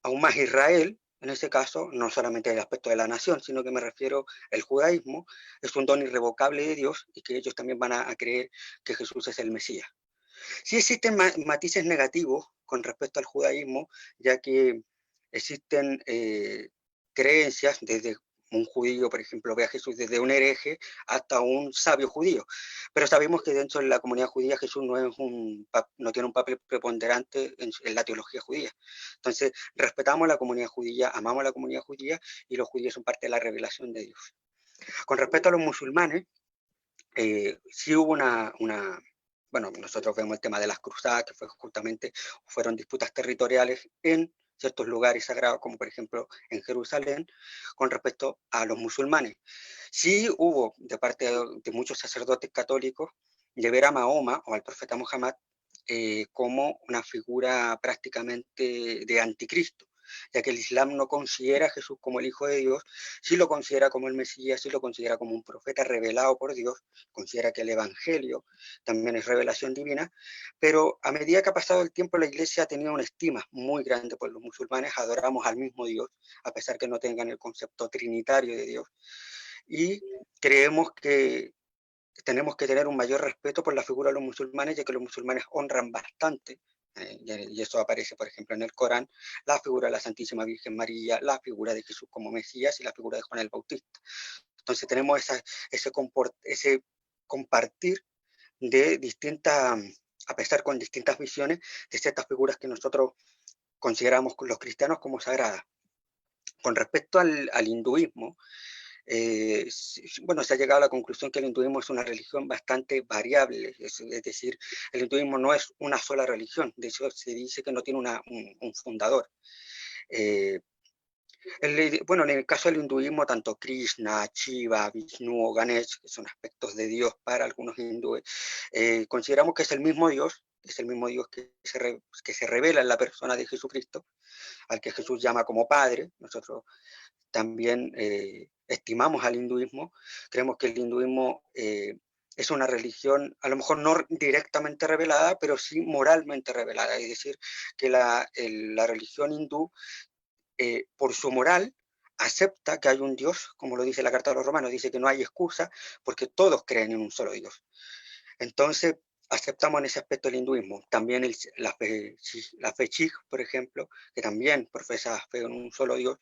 aún más Israel, en ese caso, no solamente el aspecto de la nación, sino que me refiero al judaísmo, es un don irrevocable de Dios y que ellos también van a creer que Jesús es el Mesías. Sí existen matices negativos con respecto al judaísmo, ya que existen creencias desde un judío, por ejemplo, ve a Jesús desde un hereje hasta un sabio judío. Pero sabemos que dentro de la comunidad judía Jesús no tiene un papel preponderante en la teología judía. Entonces, respetamos la comunidad judía, amamos la comunidad judía y los judíos son parte de la revelación de Dios. Con respecto a los musulmanes, sí hubo bueno, nosotros vemos el tema de las cruzadas, que fueron disputas territoriales en ciertos lugares sagrados, como por ejemplo en Jerusalén, con respecto a los musulmanes. Sí hubo, de parte de muchos sacerdotes católicos, de ver a Mahoma o al profeta Muhammad como una figura prácticamente de anticristo, ya que el Islam no considera a Jesús como el Hijo de Dios, sí lo considera como el Mesías, sí lo considera como un profeta revelado por Dios, considera que el Evangelio también es revelación divina, pero a medida que ha pasado el tiempo la Iglesia ha tenido una estima muy grande por los musulmanes, adoramos al mismo Dios, a pesar que no tengan el concepto trinitario de Dios, y creemos que tenemos que tener un mayor respeto por la figura de los musulmanes, ya que los musulmanes honran bastante, y eso aparece, por ejemplo, en el Corán, la figura de la Santísima Virgen María, la figura de Jesús como Mesías y la figura de Juan el Bautista. Entonces tenemos ese compartir de a pesar con distintas visiones, de ciertas figuras que nosotros consideramos los cristianos como sagradas. Con respecto al hinduismo, bueno, se ha llegado a la conclusión que el hinduismo es una religión bastante variable, es decir, el hinduismo no es una sola religión, de hecho se dice que no tiene un fundador. Bueno, en el caso del hinduismo, tanto Krishna, Shiva, Vishnu o Ganesh, que son aspectos de Dios para algunos hindúes, consideramos que es el mismo Dios que se revela en la persona de Jesucristo, al que Jesús llama como Padre. Nosotros también estimamos al hinduismo, creemos que el hinduismo es una religión, a lo mejor no directamente revelada, pero sí moralmente revelada, es decir, que la religión hindú, por su moral, acepta que hay un Dios, como lo dice la Carta de los Romanos, dice que no hay excusa porque todos creen en un solo Dios. Entonces, aceptamos en ese aspecto el hinduismo. También la fe Sikh, por ejemplo, que también profesa fe en un solo Dios.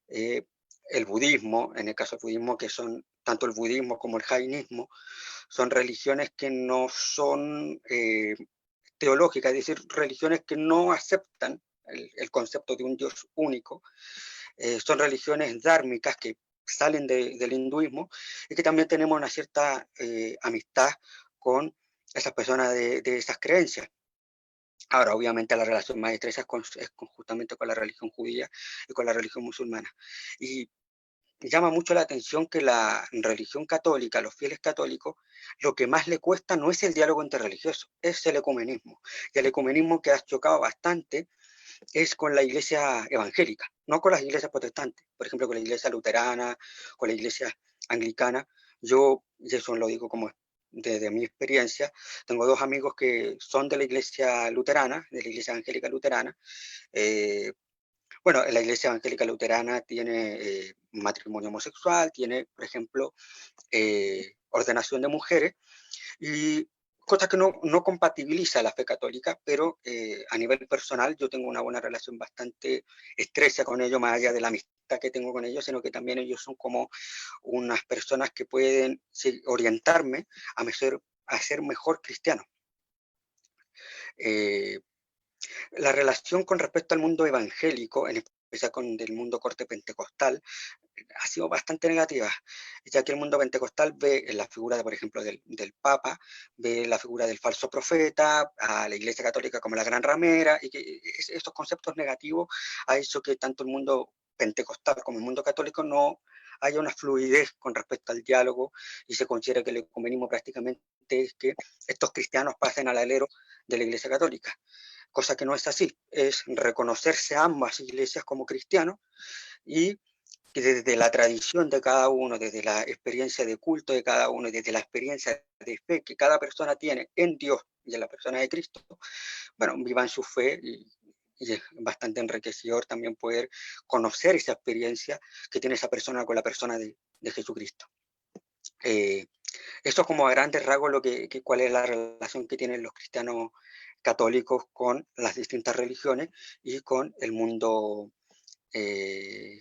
El budismo, en el caso del budismo, que son tanto el budismo como el jainismo, son religiones que no son teológicas, es decir, religiones que no aceptan el concepto de un Dios único. Son religiones dármicas que salen del hinduismo y que también tenemos una cierta amistad con esas personas de esas creencias. Ahora, obviamente, la relación más estrecha es justamente con la religión judía y con la religión musulmana. Y llama mucho la atención que la religión católica, los fieles católicos, lo que más le cuesta no es el diálogo interreligioso, es el ecumenismo. Y el ecumenismo que ha chocado bastante es con la iglesia evangélica, no con las iglesias protestantes, por ejemplo, con la iglesia luterana, con la iglesia anglicana. Yo, y eso lo digo como desde mi experiencia, tengo dos amigos que son de la iglesia luterana, de la iglesia evangélica luterana. Bueno, la iglesia evangélica luterana tiene matrimonio homosexual, tiene, por ejemplo, ordenación de mujeres, y cosa que no compatibiliza la fe católica, pero a nivel personal yo tengo una buena relación bastante estrecha con ellos, más allá de la amistad que tengo con ellos, sino que también ellos son como unas personas que pueden orientarme a ser mejor cristiano. La relación con respecto al mundo evangélico, en especial con del mundo corte pentecostal, ha sido bastante negativa, ya que el mundo pentecostal ve en la figura, por ejemplo, del Papa, ve la figura del falso profeta, a la Iglesia Católica como la gran ramera, y que estos conceptos negativos ha hecho que tanto el mundo pentecostal como el mundo católico no haya una fluidez con respecto al diálogo, y se considera que el ecumenismo prácticamente es que estos cristianos pasen al alero de la Iglesia Católica, cosa que no es así, es reconocerse a ambas iglesias como cristianos, y que desde la tradición de cada uno, desde la experiencia de culto de cada uno, desde la experiencia de fe que cada persona tiene en Dios y en la persona de Cristo, bueno, vivan su fe, y es bastante enriquecedor también poder conocer esa experiencia que tiene esa persona con la persona de Jesucristo. Esto es como a grandes rasgos cuál es la relación que tienen los cristianos católicos con las distintas religiones y con el mundo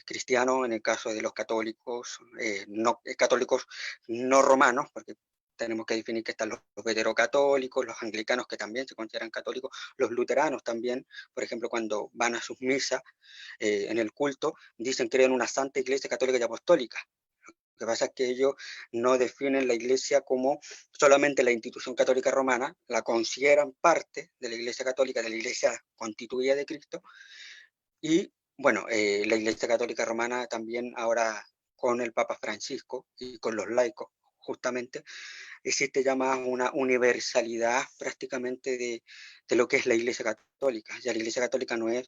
cristiano, en el caso de los católicos, católicos no romanos, porque tenemos que definir que están los veterocatólicos, los anglicanos que también se consideran católicos, los luteranos también, por ejemplo, cuando van a sus misas en el culto, dicen que creen una santa iglesia católica y apostólica. Lo que pasa es que ellos no definen la iglesia como solamente la institución católica romana, la consideran parte de la iglesia católica, de la iglesia constituida de Cristo, y bueno, la Iglesia Católica Romana también ahora con el Papa Francisco y con los laicos, justamente, existe ya más una universalidad prácticamente de lo que es la Iglesia Católica. Ya la Iglesia Católica no es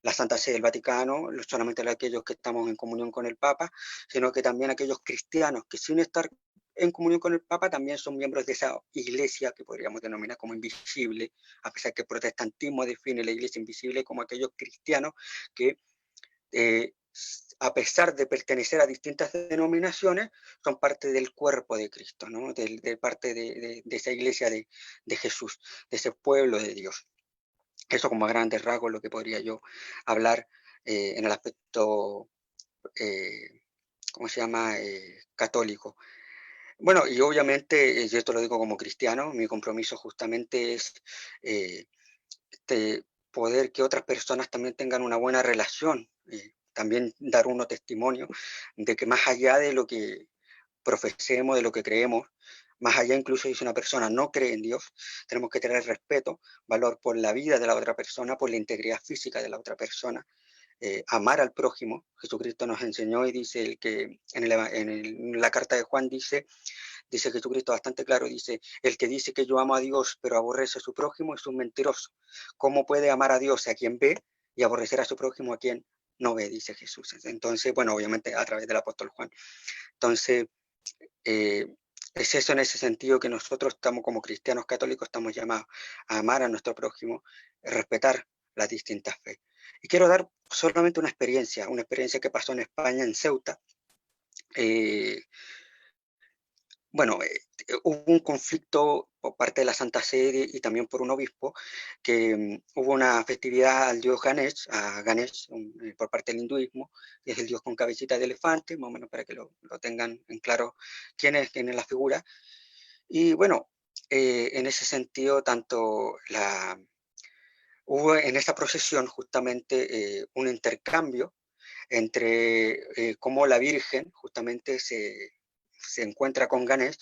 la Santa Sede del Vaticano, solamente aquellos que estamos en comunión con el Papa, sino que también aquellos cristianos que sin estar en comunión con el Papa también son miembros de esa iglesia que podríamos denominar como invisible, a pesar que el protestantismo define la iglesia invisible como aquellos cristianos que eh, a pesar de pertenecer a distintas denominaciones, son parte del cuerpo de Cristo, ¿no? de parte de esa iglesia de Jesús, de ese pueblo de Dios. Eso como a grandes rasgos lo que podría yo hablar en el aspecto, ¿cómo se llama?, católico. Bueno, y obviamente, y esto lo digo como cristiano, mi compromiso justamente es eh, poder que otras personas también tengan una buena relación, también dar uno testimonio de que más allá de lo que profesemos, de lo que creemos, más allá incluso si una persona no cree en Dios, tenemos que tener respeto, valor por la vida de la otra persona, por la integridad física de la otra persona, amar al prójimo. Jesucristo nos enseñó y dice el que en la carta de Juan dice Jesucristo bastante claro, dice, el que dice que yo amo a Dios pero aborrece a su prójimo es un mentiroso. ¿Cómo puede amar a Dios a quien ve y aborrecer a su prójimo a quien no ve? Dice Jesús. Entonces, bueno, obviamente a través del apóstol Juan. Entonces, es eso en ese sentido que nosotros estamos como cristianos católicos, estamos llamados a amar a nuestro prójimo, respetar las distintas fe. Y quiero dar solamente una experiencia que pasó en España, en Ceuta. Bueno, hubo un conflicto por parte de la Santa Sede y también por un obispo, que hubo una festividad al dios Ganesh, por parte del hinduismo, que es el dios con cabecita de elefante, más o menos para que lo tengan en claro quién es la figura. Y bueno, en ese sentido, hubo en esa procesión justamente un intercambio entre cómo la Virgen justamente se encuentra con Ganesh,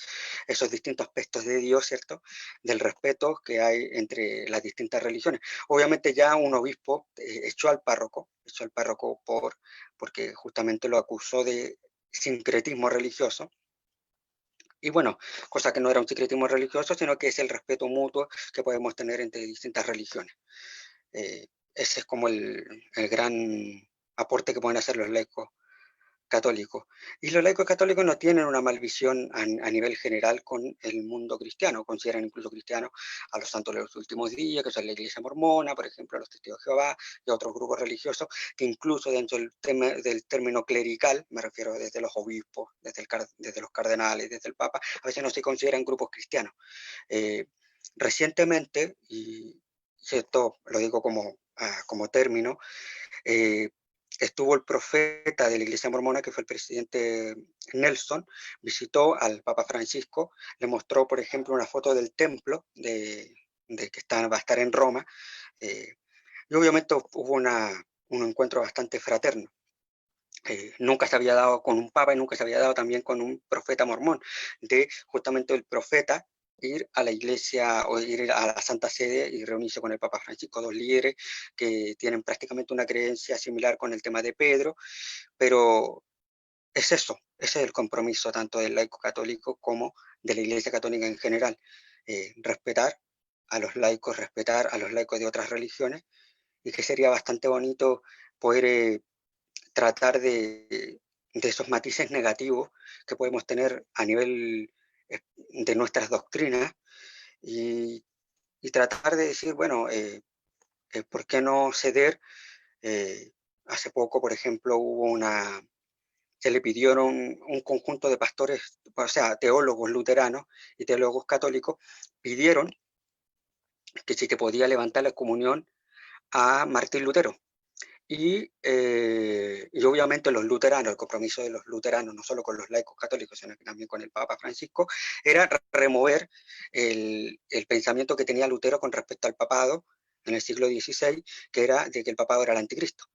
esos distintos aspectos de Dios, ¿cierto? Del respeto que hay entre las distintas religiones. Obviamente ya un obispo echó al párroco porque justamente lo acusó de sincretismo religioso. Y bueno, cosa que no era un sincretismo religioso, sino que es el respeto mutuo que podemos tener entre distintas religiones. Ese es como el gran aporte que pueden hacer los laicos católicos. Y los laicos católicos no tienen una malvisión a nivel general con el mundo cristiano, consideran incluso cristianos a los santos de los últimos días, que son la Iglesia Mormona, por ejemplo, los Testigos de Jehová y otros grupos religiosos, que incluso dentro del término clerical, me refiero desde los obispos, desde los cardenales, desde el Papa, a veces no se consideran grupos cristianos. Recientemente, y esto lo digo como término, estuvo el profeta de la Iglesia Mormona, que fue el presidente Nelson, visitó al Papa Francisco, le mostró, por ejemplo, una foto del templo de que va a estar en Roma, y obviamente hubo un encuentro bastante fraterno. Nunca se había dado con un papa y nunca se había dado también con un profeta mormón, de justamente el profeta ir a la iglesia o ir a la Santa Sede y reunirse con el Papa Francisco, dos líderes que tienen prácticamente una creencia similar con el tema de Pedro, pero es eso, ese es el compromiso tanto del laico católico como de la Iglesia Católica en general, respetar a los laicos de otras religiones, y que sería bastante bonito poder tratar de esos matices negativos que podemos tener a nivel de nuestras doctrinas y, y tratar de decir, bueno, ¿por qué no ceder? Hace poco, por ejemplo, se le pidieron un conjunto de pastores, o sea, teólogos luteranos y teólogos católicos, pidieron que si te podía levantar la comunión a Martín Lutero. Y obviamente los luteranos, el compromiso de los luteranos, no solo con los laicos católicos, sino también con el Papa Francisco, era remover el pensamiento que tenía Lutero con respecto al papado en el siglo XVI, que era de que el papado era el anticristo.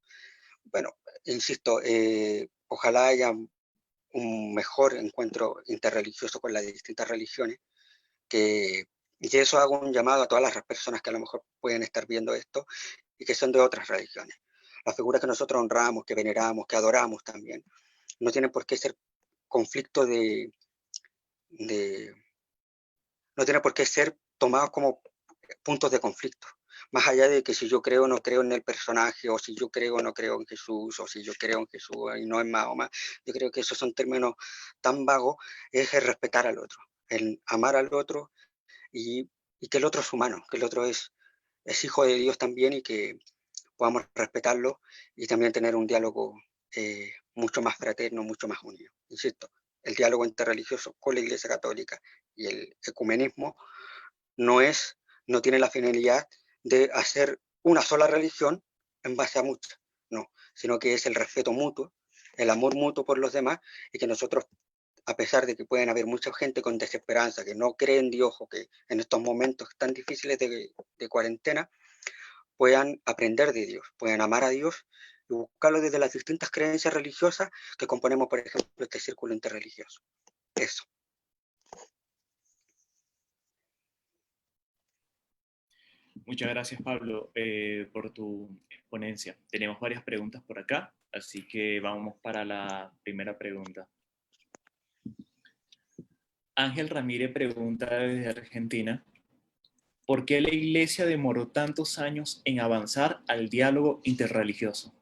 Bueno, insisto, ojalá haya un mejor encuentro interreligioso con las distintas religiones, y eso hago un llamado a todas las personas que a lo mejor pueden estar viendo esto y que son de otras religiones. Las figuras que nosotros honramos, que veneramos, que adoramos también, no tienen por qué ser conflicto no tienen por qué ser tomados como puntos de conflicto. Más allá de que si yo creo o no creo en el personaje, o si yo creo o no creo en Jesús, o si yo creo en Jesús y no en Mahoma, yo creo que esos son términos tan vagos, es el respetar al otro, el amar al otro y que el otro es humano, que el otro es hijo de Dios también y que podamos respetarlo y también tener un diálogo mucho más fraterno, mucho más unido. Insisto, el diálogo interreligioso con la Iglesia Católica y el ecumenismo no tiene la finalidad de hacer una sola religión en base a muchas, no, sino que es el respeto mutuo, el amor mutuo por los demás, y que nosotros, a pesar de que pueden haber mucha gente con desesperanza, que no cree en Dios o que en estos momentos tan difíciles de cuarentena, puedan aprender de Dios, puedan amar a Dios y buscarlo desde las distintas creencias religiosas que componemos, por ejemplo, este círculo interreligioso. Eso. Muchas gracias, Pablo, por tu exponencia. Tenemos varias preguntas por acá, así que vamos para la primera pregunta. Ángel Ramírez pregunta desde Argentina: ¿por qué la Iglesia demoró tantos años en avanzar al diálogo interreligioso?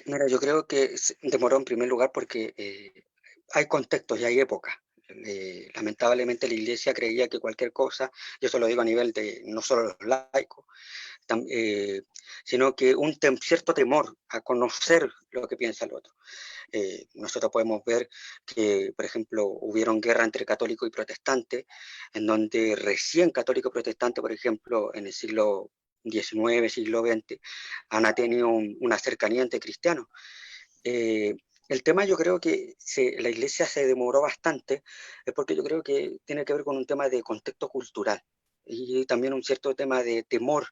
Mira, yo creo que demoró en primer lugar porque hay contextos y hay épocas. Lamentablemente la Iglesia creía que cualquier cosa, yo eso lo digo a nivel de no solo los laicos, sino que un cierto temor a conocer lo que piensa el otro. Nosotros podemos ver que, por ejemplo, hubieron guerra entre católicos y protestantes, en donde recién católico y protestante, por ejemplo, en el siglo XIX, siglo XX, han tenido una cercanía entre cristianos. El tema, yo creo que la Iglesia se demoró bastante, es porque yo creo que tiene que ver con un tema de contexto cultural y también un cierto tema de temor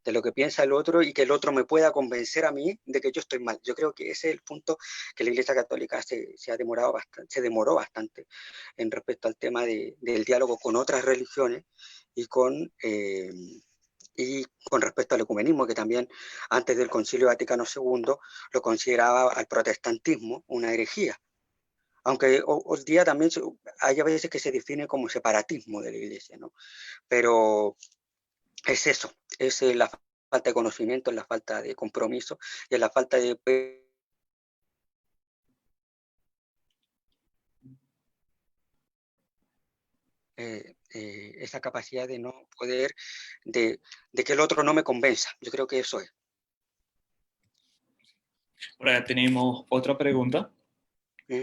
de lo que piensa el otro y que el otro me pueda convencer a mí de que yo estoy mal. Yo creo que ese es el punto que la Iglesia Católica se demoró bastante en respecto al tema del diálogo con otras religiones y con respecto al ecumenismo, que también antes del Concilio Vaticano II lo consideraba al protestantismo una herejía. Aunque hoy día también hay a veces que se define como separatismo de la Iglesia, ¿no? Pero es eso, es la falta de conocimiento, es la falta de compromiso y es la falta de esa capacidad de no poder, de que el otro no me convenza. Yo creo que eso es. Por acá tenemos otra pregunta. ¿Mm?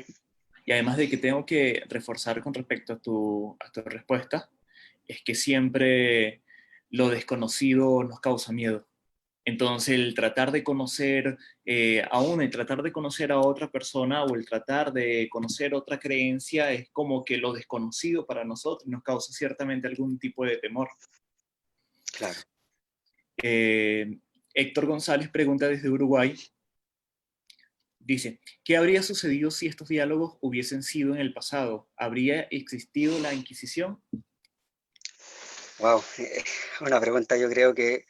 Y además de que tengo que reforzar con respecto a tu respuesta, es que siempre lo desconocido nos causa miedo. Entonces, el tratar de conocer el tratar de conocer a otra persona o el tratar de conocer otra creencia es como que lo desconocido para nosotros nos causa ciertamente algún tipo de temor. Claro. Héctor González pregunta desde Uruguay, dice, ¿qué habría sucedido si estos diálogos hubiesen sido en el pasado? ¿Habría existido la Inquisición? Wow, una pregunta yo creo que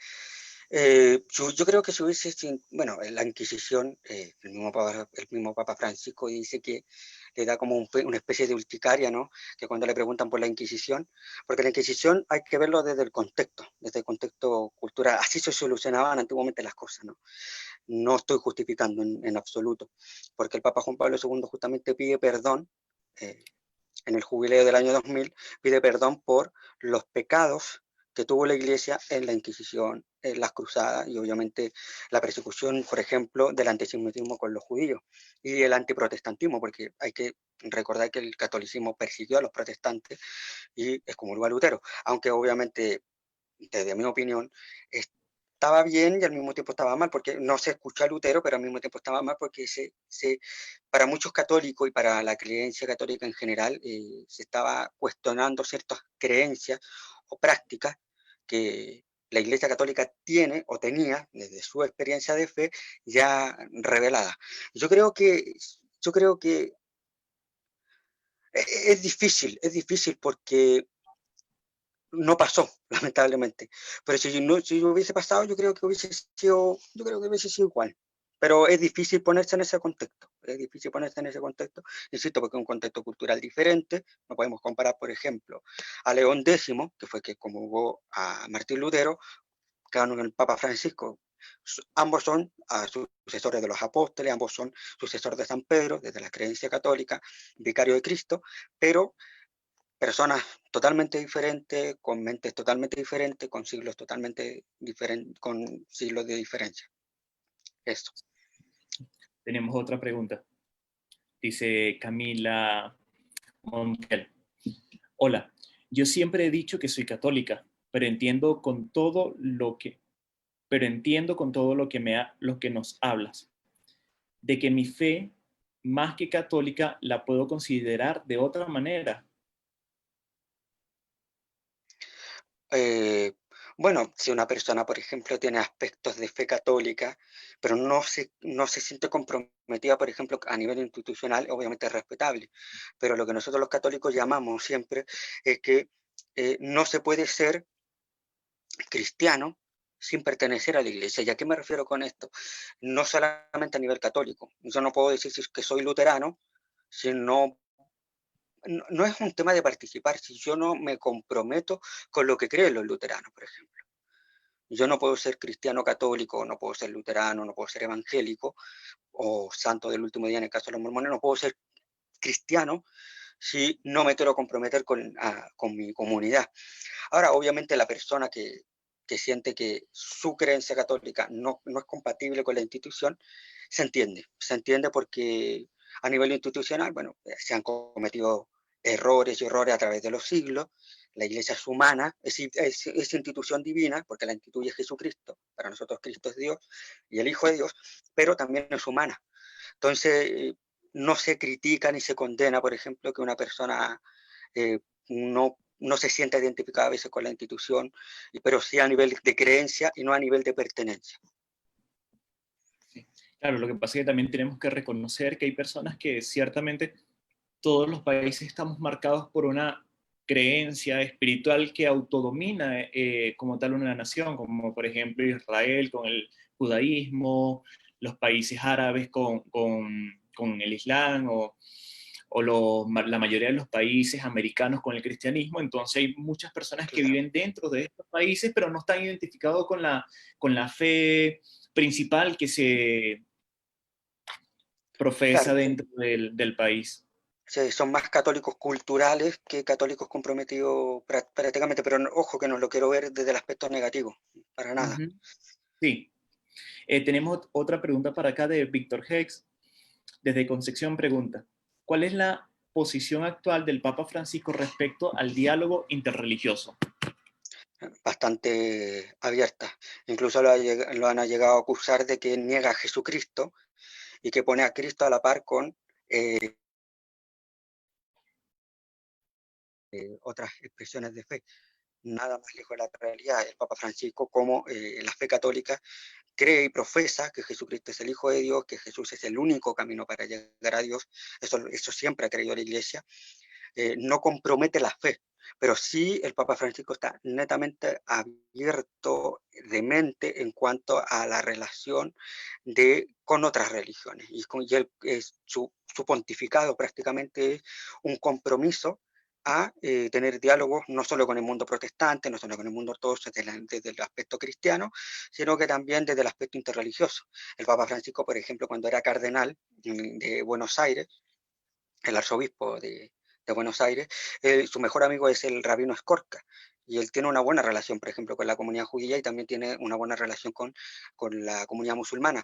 yo creo que si hubiese, bueno, la Inquisición, el mismo Papa Francisco dice que le da como una especie de urticaria, ¿no? Que cuando le preguntan por la Inquisición, porque la Inquisición hay que verlo desde el contexto cultural. Así se solucionaban antiguamente las cosas, ¿no? No estoy justificando en absoluto, porque el Papa Juan Pablo II justamente pide perdón. eh, en el jubileo del año 2000, pide perdón por los pecados que tuvo la Iglesia en la Inquisición, en las cruzadas y obviamente la persecución, por ejemplo, del antisemitismo con los judíos y el antiprotestantismo, porque hay que recordar que el catolicismo persiguió a los protestantes y excomulgó a Lutero, aunque obviamente, desde mi opinión, estaba bien y al mismo tiempo estaba mal, porque no se escuchó a Lutero, pero al mismo tiempo estaba mal porque para muchos católicos y para la creencia católica en general, se estaba cuestionando ciertas creencias o prácticas que la Iglesia Católica tiene o tenía desde su experiencia de fe ya revelada. Yo creo que, yo creo que es difícil porque no pasó, lamentablemente. Pero si hubiese pasado, yo creo que hubiese sido igual. Pero es difícil ponerse en ese contexto. Es difícil ponerse en ese contexto, insisto, porque es un contexto cultural diferente. No podemos comparar, por ejemplo, a León X, que fue que convocó a Martín Lutero, con el Papa Francisco. Ambos son sucesores de los apóstoles, ambos son sucesores de San Pedro, desde la creencia católica, vicario de Cristo, pero personas totalmente diferentes, con mentes totalmente diferentes, con siglos totalmente diferentes, con siglos de diferencia. Eso. Tenemos otra pregunta. Dice Camila Montiel. Hola, yo siempre he dicho que soy católica, pero entiendo con todo lo que, lo que nos hablas, de que mi fe, más que católica, la puedo considerar de otra manera. Eh, bueno, si una persona, por ejemplo, tiene aspectos de fe católica, pero no se siente comprometida, por ejemplo, a nivel institucional, obviamente es respetable. Pero lo que nosotros los católicos llamamos siempre es que no se puede ser cristiano sin pertenecer a la iglesia. ¿Y a qué me refiero con esto? No solamente a nivel católico. Yo no puedo decir que soy luterano si no es un tema de participar, si yo no me comprometo con lo que creen los luteranos, por ejemplo. Yo no puedo ser cristiano católico, no puedo ser luterano, no puedo ser evangélico o santo del último día en el caso de los mormones, no puedo ser cristiano si no me quiero comprometer con mi comunidad. Ahora, obviamente, la persona que siente que su creencia católica no es compatible con la institución, se entiende porque a nivel institucional, bueno, se han cometido errores y errores a través de los siglos, la iglesia es humana, es institución divina, porque la instituye Jesucristo, para nosotros Cristo es Dios y el Hijo de Dios, pero también es humana. Entonces, no se critica ni se condena, por ejemplo, que una persona eh, no se sienta identificada a veces con la institución, pero sí a nivel de creencia y no a nivel de pertenencia. Sí. Claro, lo que pasa es que también tenemos que reconocer que hay personas que ciertamente todos los países estamos marcados por una creencia espiritual que autodomina como tal una nación, como por ejemplo Israel con el judaísmo, los países árabes con el Islam la mayoría de los países americanos con el cristianismo. Entonces hay muchas personas que Claro. viven dentro de estos países, pero no están identificados con la fe principal que se profesa Claro, dentro del país. sí, son más católicos culturales que católicos comprometidos prácticamente, pero ojo que no lo quiero ver desde el aspecto negativo, para nada. Ujú. Sí. Tenemos otra pregunta para acá de Víctor Hex. Desde Concepción pregunta, ¿cuál es la posición actual del Papa Francisco respecto al diálogo interreligioso? Bastante abierta. Incluso lo han llegado a acusar de que niega a Jesucristo y que pone a Cristo a la par con otras expresiones de fe. Nada más lejos de la realidad. El Papa Francisco, como la fe católica, cree y profesa que Jesucristo es el Hijo de Dios, que Jesús es el único camino para llegar a Dios, eso siempre ha creído la Iglesia, no compromete la fe, pero sí el Papa Francisco está netamente abierto de mente en cuanto a la relación con otras religiones. Su pontificado prácticamente es un compromiso a tener diálogos no solo con el mundo protestante, no solo con el mundo ortodoxo desde el aspecto cristiano, sino que también desde el aspecto interreligioso. El Papa Francisco, por ejemplo, cuando era cardenal de Buenos Aires, el arzobispo de Buenos Aires, su mejor amigo es el rabino Escorca, y él tiene una buena relación, por ejemplo, con la comunidad judía y también tiene una buena relación con la comunidad musulmana.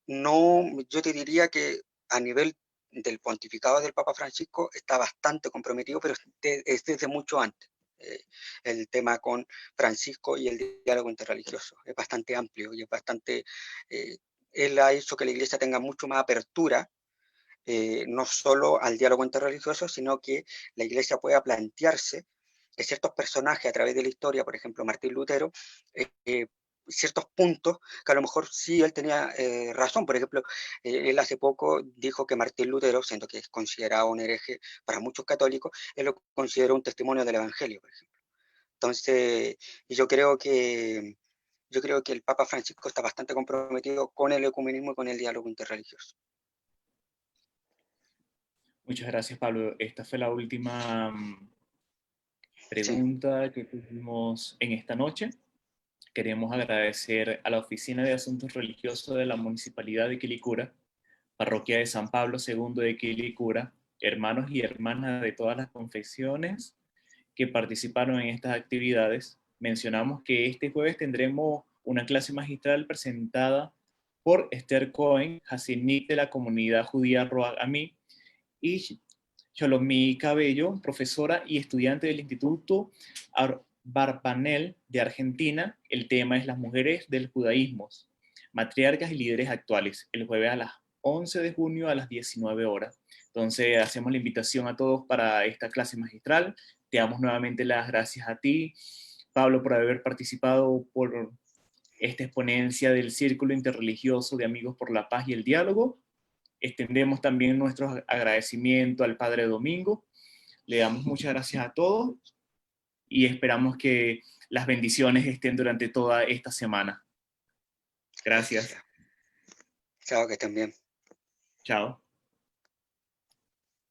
No, yo te diría que a nivel del pontificado del Papa Francisco está bastante comprometido, pero es desde mucho antes. El tema con Francisco y el diálogo interreligioso es bastante amplio y es bastante... él ha hecho que la Iglesia tenga mucho más apertura, no solo al diálogo interreligioso, sino que la Iglesia pueda plantearse que ciertos personajes a través de la historia, por ejemplo Martín Lutero, ciertos puntos que a lo mejor sí él tenía razón. Por ejemplo, él hace poco dijo que Martín Lutero, siendo que es considerado un hereje para muchos católicos, él lo consideró un testimonio del Evangelio, por ejemplo. Entonces, yo creo que el Papa Francisco está bastante comprometido con el ecumenismo y con el diálogo interreligioso. Muchas gracias, Pablo. Esta fue la última Sí. pregunta que tuvimos en esta noche. Queremos agradecer a la Oficina de Asuntos Religiosos de la Municipalidad de Quilicura, Parroquia de San Pablo II de Quilicura, hermanos y hermanas de todas las confesiones que participaron en estas actividades. Mencionamos que este jueves tendremos una clase magistral presentada por Esther Cohen, Hasidnik de la comunidad judía Roag Ami, y Sholomí Cabello, profesora y estudiante del Instituto Barbanel de Argentina. El tema es las mujeres del judaísmo, matriarcas y líderes actuales, el jueves a las 11 de junio a las 19 horas. Entonces hacemos la invitación a todos para esta clase magistral. Te damos nuevamente las gracias a ti, Pablo, por haber participado por esta exponencia del Círculo Interreligioso de Amigos por la Paz y el Diálogo. Extendemos también nuestro agradecimiento al Padre Domingo. Le damos muchas gracias a todos y esperamos que las bendiciones estén durante toda esta semana. Gracias. Chao, que estén bien. Chao.